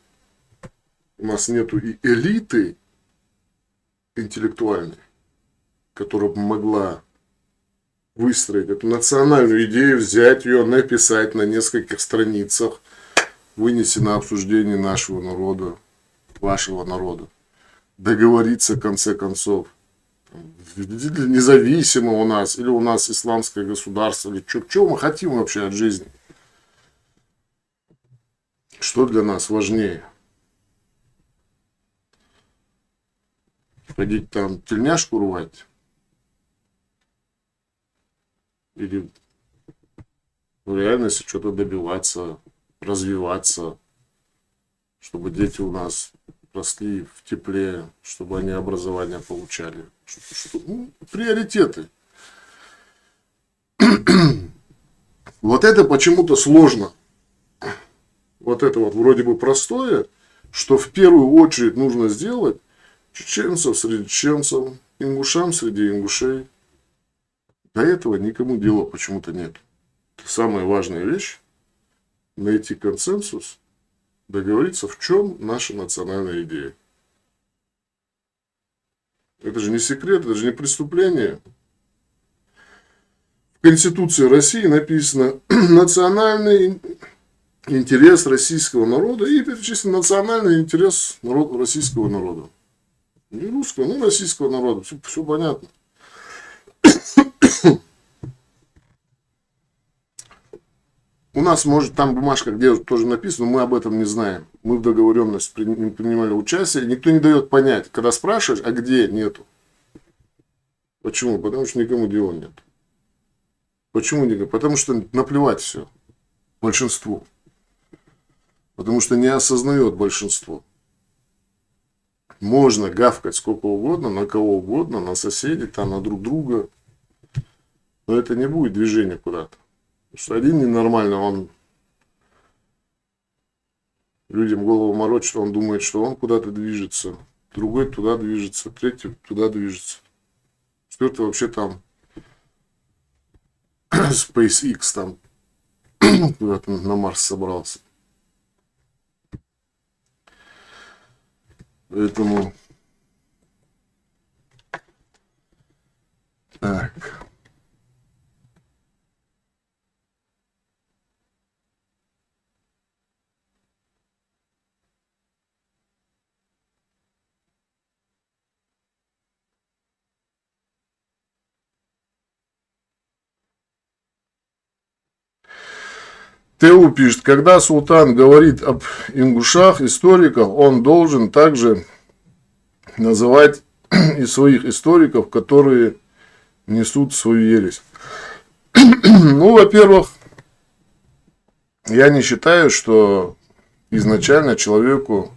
и элиты интеллектуальной, которая бы могла выстроить эту национальную идею, взять ее, написать на нескольких страницах, вынести на обсуждение нашего народа, вашего народа, договориться в конце концов. Независимо у нас, или у нас исламское государство, или что мы хотим вообще от жизни. Что для нас важнее? Ходить там тельняшку рвать? или в реальности что-то добиваться, развиваться, чтобы дети у нас росли в тепле, чтобы они образование получали. Ну, приоритеты. Вот это почему-то сложно. Вот это вот вроде бы простое, что в первую очередь нужно сделать чеченцев среди чеченцев, ингушам среди ингушей. До этого никому дела почему-то нет. Это самая важная вещь. Найти консенсус, договориться, в чем наша национальная идея. Это же не секрет, это же не преступление. В Конституции России написано национальный интерес российского народа и перечислен национальный интерес российского народа. Не русского, но российского народа. Все понятно. У нас, может, там бумажка, где тоже написано, мы об этом не знаем. Мы в договоренность принимали участие, и никто не дает понять. Когда спрашиваешь, а где, нету. Почему? Потому что никому дела нет. Почему никому? Потому что наплевать все. Большинству. Потому что не осознает большинство. Можно гавкать сколько угодно, на кого угодно, на соседей, там, на друг друга. Но это не будет движения куда-то. Потому что один ненормально, он людям голову морочит, он думает, что он куда-то движется. Другой туда движется, третий туда движется. Четвертый вообще там SpaceX там куда-то на Марс собрался. Поэтому так. ТУ пишет, когда султан говорит об ингушах, историках, он должен также называть и своих историков, которые несут свою ересь. Ну, во-первых, я не считаю, что изначально человека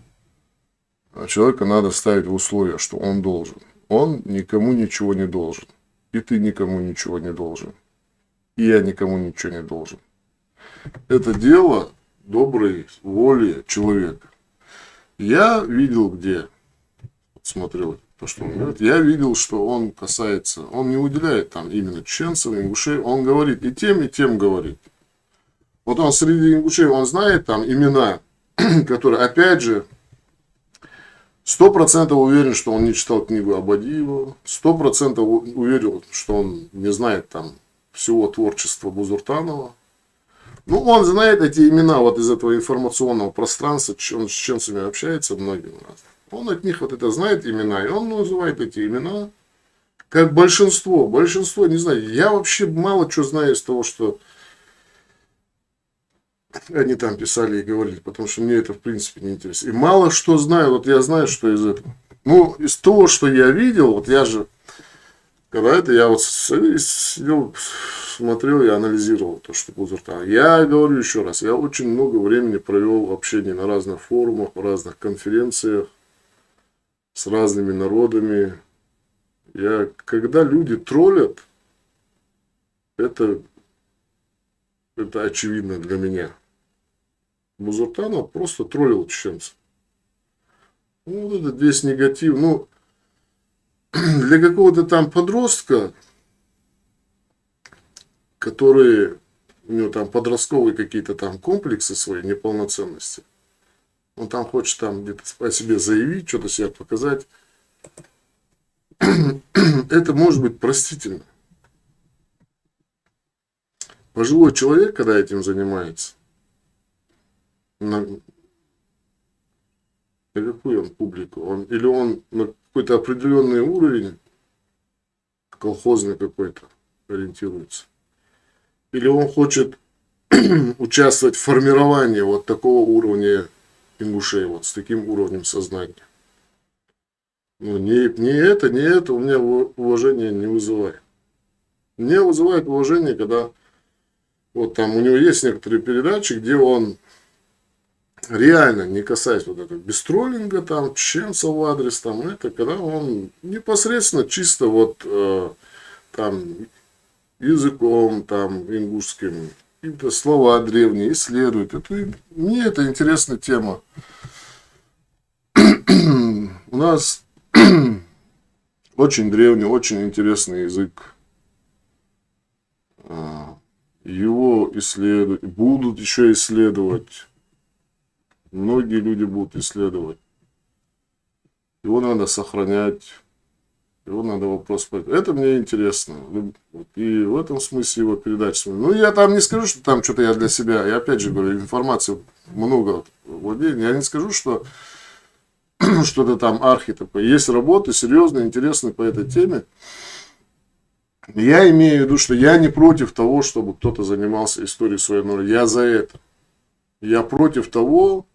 надо ставить в условия, что он должен. Он никому ничего не должен. И ты никому ничего не должен. И я никому ничего не должен. Это дело доброй воли человека. Я видел, где смотрел то, что он говорит. Я видел, что он касается, он не уделяет там именно чеченцев, ингушей. Он говорит и тем говорит. Вот он среди ингушей, он знает там имена, которые, опять же, 100% уверен, что он не читал книгу Абадиева, 100% уверен, что он не знает там всего творчества Бузуртанова. Ну, он знает эти имена вот из этого информационного пространства, он с чеченцами общается многими раз. Он от них вот это знает имена, и он называет эти имена как большинство. Большинство, не знаю, я вообще мало что знаю из того, что они там писали и говорили, потому что мне это в принципе не интересно. И мало что знаю, вот я знаю, что из этого. Ну, из того, что я видел, вот я же, когда это, я вот сидел, смотрел и анализировал то, что Бузуртан. Я говорю еще раз, я очень много времени провел в общении на разных форумах, в разных конференциях с разными народами. Когда люди троллят, это очевидно для меня. Бузуртанов просто троллил чеченцев. Ну, вот этот весь негатив. Ну, для какого-то там подростка, который, у него там подростковые какие-то там комплексы свои, неполноценности. Он там хочет там где-то о себе заявить, что-то себя показать. Это может быть простительно. Пожилой человек, когда этим занимается, на какую он публику? Или он на какой-то определенный уровень, колхозный какой-то, ориентируется. Или он хочет участвовать в формировании вот такого уровня ингушей, вот с таким уровнем сознания. Ну, не это у меня уважения не вызывает. Мне вызывает уважение, когда вот там у него есть некоторые передачи, где он реально, не касаясь вот этого без троллинга, там, чемса в адрес, там, это, когда он непосредственно чисто вот там языком, там, ингушским, какие-то слова древние исследует. Мне это интересная тема. У нас очень древний, очень интересный язык. Его исследуют, будут еще исследовать. Многие люди будут исследовать. Его надо сохранять. Его надо вопрос подать. Это мне интересно. И в этом смысле его передача. Ну, я там не скажу, что там что-то я для себя. Я опять же говорю, информации много владений. Я не скажу, что что-то там архи такое. Есть работы серьезные, интересные по этой теме. Я имею в виду, что я не против того, чтобы кто-то занимался историей своей народа. Я за это. Я против того,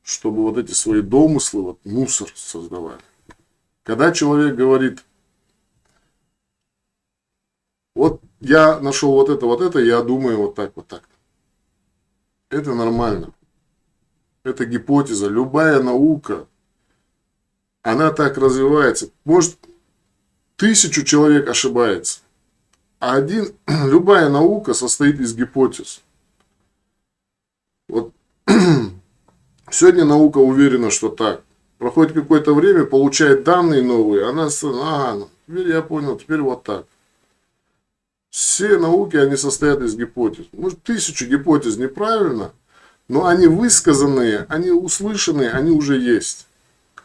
чтобы вот эти свои домыслы, вот мусор создавали. Когда человек говорит, вот я нашел вот это, я думаю вот так, вот так. Это нормально. Это гипотеза. Любая наука, она так развивается. Может, 1000 человек ошибается. А любая наука состоит из гипотез. Вот сегодня наука уверена, что так. Проходит какое-то время, получает данные новые, она, теперь я понял, теперь вот так. Все науки, они состоят из гипотез. Может, 1000 гипотез неправильно, но они высказанные, они услышанные, они уже есть.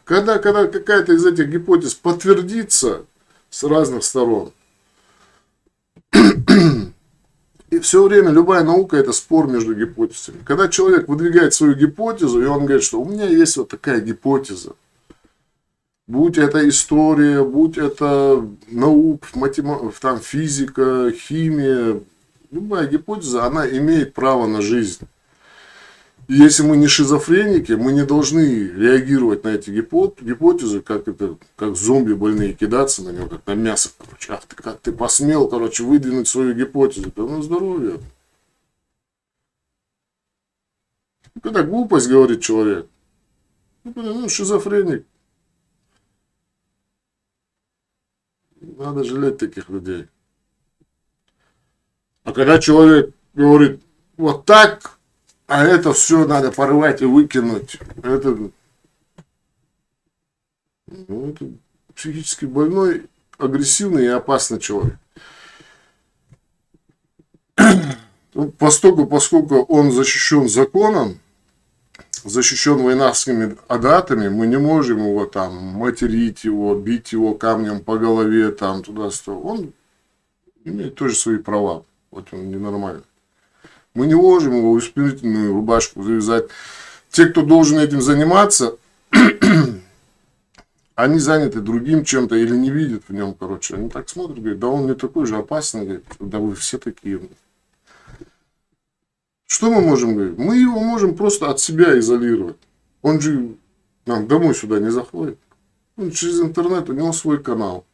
Когда какая-то из этих гипотез подтвердится с разных сторон, и все время любая наука это спор между гипотезами. Когда человек выдвигает свою гипотезу, и он говорит, что у меня есть вот такая гипотеза. Будь это история, будь это наука, там, физика, химия. Любая гипотеза, она имеет право на жизнь. И если мы не шизофреники, мы не должны реагировать на эти гипотезы, как зомби больные, кидаться на него, как на мясо. Короче. Ах ты, как ты посмел, выдвинуть свою гипотезу. Да на здоровье. Когда глупость говорит человек, шизофреник. Надо жалеть таких людей. А когда человек говорит, вот так, а это все надо порвать и выкинуть, это психически больной, агрессивный и опасный человек. Поскольку он защищен законом, защищен воинскими адатами, мы не можем его там материть его, бить его камнем по голове, там туда-сюда. Он имеет тоже свои права. Вот он ненормальный. Мы не можем его в исправительную рубашку завязать. Те, кто должен этим заниматься, они заняты другим чем-то или не видят в нем, Они так смотрят, говорят, да он не такой же опасный, говорят, да вы все такие. Что мы можем говорить? Мы его можем просто от себя изолировать. Он же нам домой сюда не заходит. Он через интернет, у него свой канал.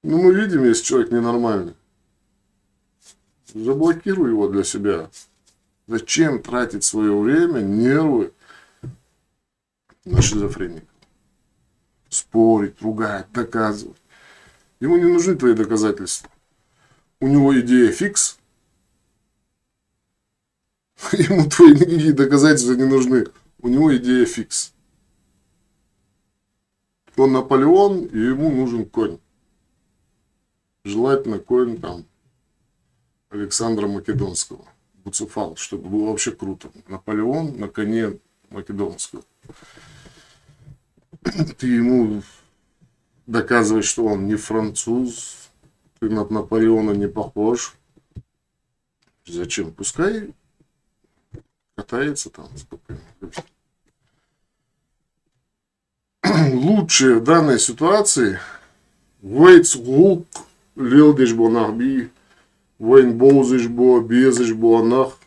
Но мы видим, если человек ненормальный. Заблокируй его для себя. Зачем тратить свое время, нервы на шизофреников? Спорить, ругать, доказывать. Ему не нужны твои доказательства. У него идея фикс. Ему твои никакие доказательства не нужны. У него идея фикс. Он Наполеон, и ему нужен конь. Желательно конь там Александра Македонского. Буцефал, чтобы было вообще круто. Наполеон на коне Македонского. Ты ему доказываешь, что он не француз, ты на Наполеона не похож. Зачем? Пускай катается там спокойно. Лучше в данной ситуации Вейц Гук Лилдиш Бонахби Вейн Боузиш Бо Безиш Бонах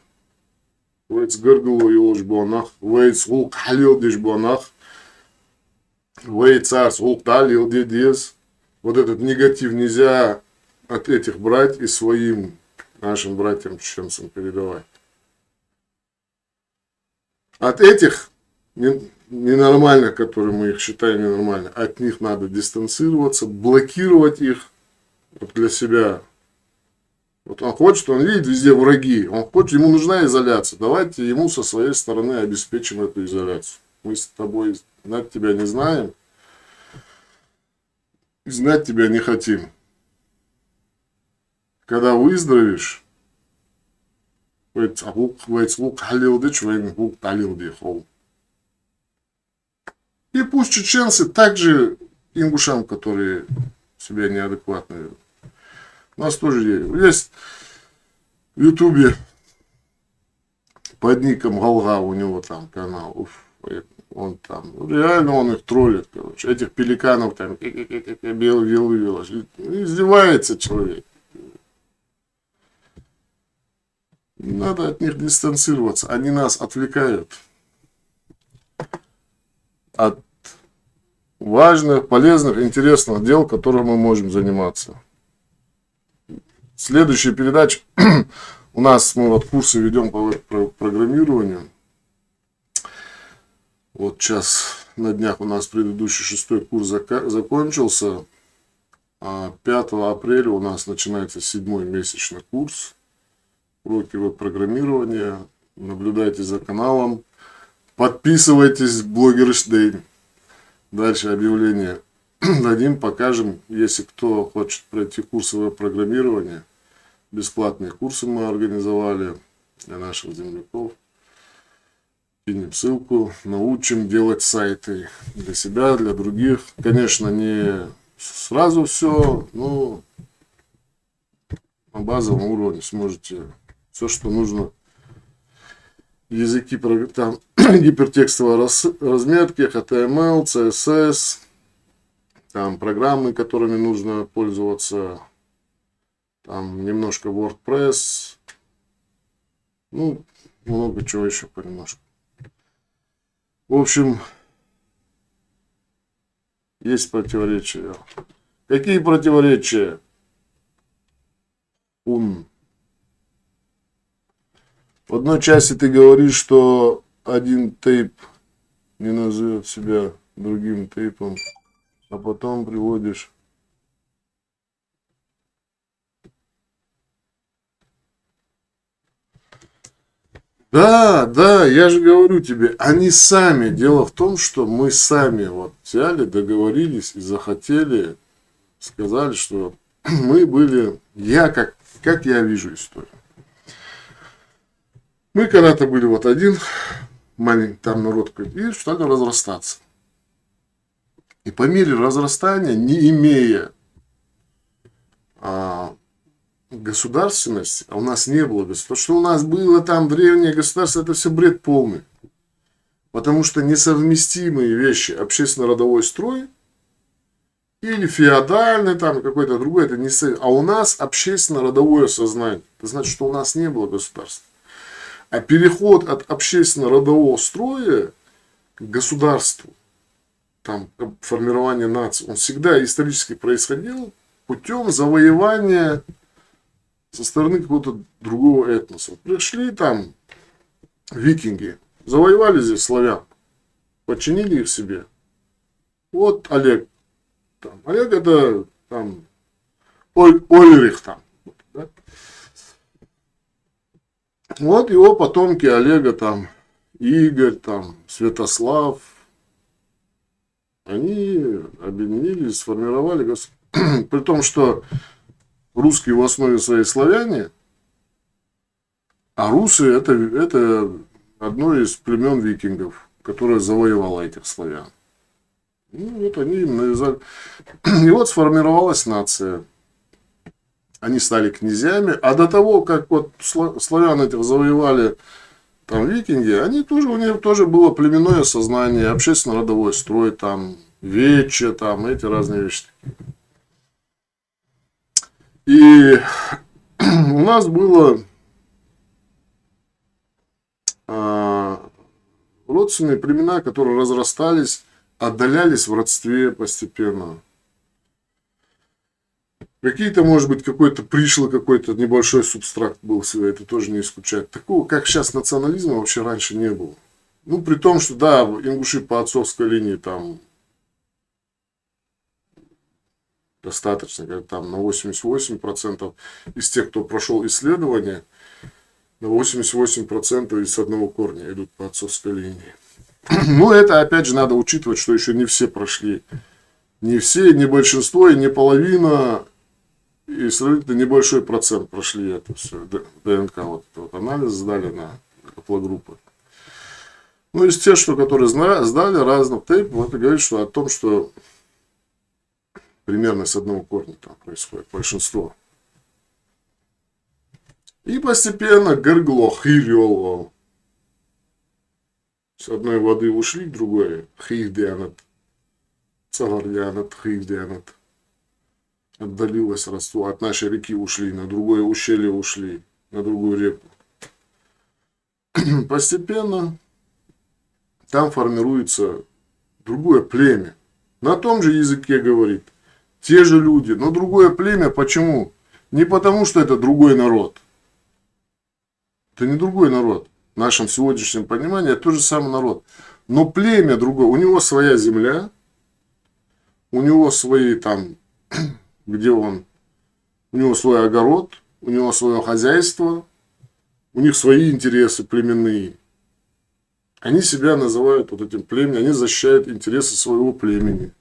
Вейц Гыргылу Илош Бонах Вейц Гук Халилдиш Бонах Вейц Арс Гук Талил Дедес вот этот негатив нельзя от этих брать и своим нашим братьям-чеченцам передавать. От этих ненормальных, которые мы их считаем ненормальными, от них надо дистанцироваться, блокировать их вот для себя. Вот он хочет, он видит везде враги, он хочет, ему нужна изоляция. Давайте ему со своей стороны обеспечим эту изоляцию. Мы с тобой знать тебя не знаем, и знать тебя не хотим. Когда выздоровеешь, и пусть чеченцы также ингушам, которые себя неадекватно ведут. У нас тоже есть в Ютубе под ником Галга, у него там канал. Он там, реально он их троллит, короче. Этих пеликанов там издевается человек. Надо от них дистанцироваться. Они нас отвлекают от важных, полезных, интересных дел, которыми мы можем заниматься. Следующая передача. У нас мы вот курсы ведем по программированию. Вот сейчас на днях у нас предыдущий 6-й курс закончился. А 5 апреля у нас начинается 7-й месячный курс. Уроки веб-программирования. Наблюдайте за каналом. Подписывайтесь, блогерштейн. Дальше объявление дадим, покажем. Если кто хочет пройти курсы веб-программирования, бесплатные курсы мы организовали для наших земляков. Кинем ссылку, научим делать сайты для себя, для других. Конечно, не сразу все, но на базовом уровне сможете все, что нужно. Языки там, гипертекстовой разметки, HTML, CSS, там программы, которыми нужно пользоваться, там немножко WordPress, ну, много чего еще понемножку. В общем, есть противоречия. Какие противоречия? В одной части ты говоришь, что один тейп не назовет себя другим тейпом, а потом приводишь. Да, я же говорю тебе, они сами. Дело в том, что мы сами вот взяли, договорились и захотели, сказали, что мы были, как я вижу историю. Мы когда-то были вот один, маленький там народ, и стали разрастаться. И по мере разрастания, не имея государственности, а у нас не было государства. То, что у нас было там древнее государство, это все бред полный. Потому что несовместимые вещи, общественно-родовой строй или феодальный, там какой-то другой, это не а у нас общественно-родовое сознание. Это значит, что у нас не было государства. А переход от общественно-родового строя к государству, там, формирование нации, он всегда исторически происходил путем завоевания со стороны какого-то другого этноса. Пришли там викинги, завоевали здесь славян, подчинили их себе. Вот Олег. Там, Олег это там Ольрих там. Да? Вот его потомки Олега там, Игорь там, Святослав. Они объединились, сформировали государство. При том, что русские в основе своей славяне, а русы это одно из племен викингов, которое завоевало этих славян. Ну, вот они им навязали. И вот сформировалась нация. Они стали князьями, а до того, как вот славян этих завоевали там викинги, у них тоже было племенное сознание, общественно-родовой строй, там, вече, там, эти разные вещи. И у нас было родственные племена, которые разрастались, отдалялись в родстве постепенно. Какие-то, может быть, какой-то пришлый какой-то небольшой субстракт был всего, это тоже не исключает. Такого, как сейчас национализма, вообще раньше не было. Ну, при том, что, да, ингуши по отцовской линии там достаточно, как там на 88% из тех, кто прошел исследование, на 88% из одного корня идут по отцовской линии. Ну, это, опять же, надо учитывать, что еще не все прошли. Не все, не большинство и не половина, и сравнительно небольшой процент прошли это все, ДНК, вот анализ сдали на хаплогруппы. Ну, из тех, что, которые сдали разных тейп, вот и говорит, что о том, что примерно с одного корня там происходит большинство. И постепенно гыргло, хирело. С одной воды ушли к другой. Хирдианат. Цагардианат, хирдианат. Отдалилось родство. От нашей реки ушли, на другое ущелье ушли, на другую реку. Постепенно там формируется другое племя. На том же языке говорит. Те же люди, но другое племя. Почему? Не потому, что это другой народ. Это не другой народ. В нашем сегодняшнем понимании это тот же самый народ. Но племя другое. У него своя земля. У него свои там, где он, у него свой огород. У него свое хозяйство. У них свои интересы племенные. Они себя называют вот этим племенем. Они защищают интересы своего племени.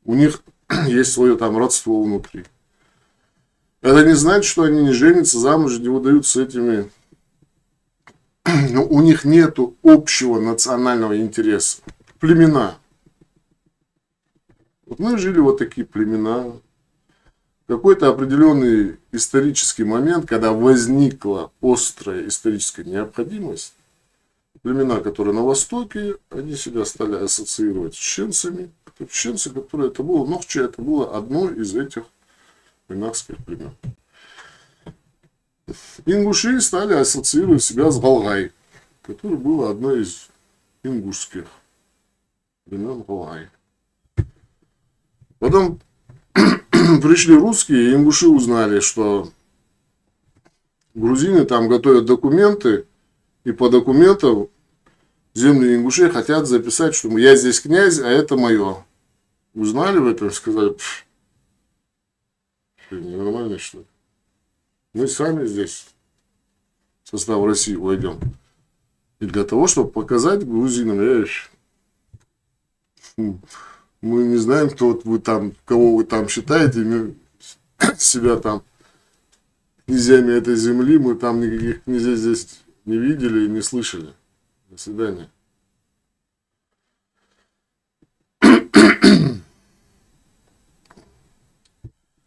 У них есть свое там родство внутри. Это не значит, что они не женятся, замуж не выдают с этими. Но у них нет общего национального интереса. Племена. Вот мы жили вот такие племена. Какой-то определенный исторический момент, когда возникла острая историческая необходимость, племена, которые на Востоке, они себя стали ассоциировать с чеченцами. Чеченцы, которые это было, Нохча, это было одно из этих минахских племен. Ингуши стали ассоциировать себя с Галгай, которое было одно из ингушских племен Галгай. Потом пришли русские, и ингуши узнали, что грузины там готовят документы, и по документам земли ингушей хотят записать, что я здесь князь, а это мое. Узнали в этом, сказали, ненормально, что ли? Мы сами здесь в состав России войдем. И для того, чтобы показать грузинам, мы не знаем, кто вот вы там, кого вы там считаете, себя там князьями этой земли, мы там никаких князей здесь не видели и не слышали. До свидания.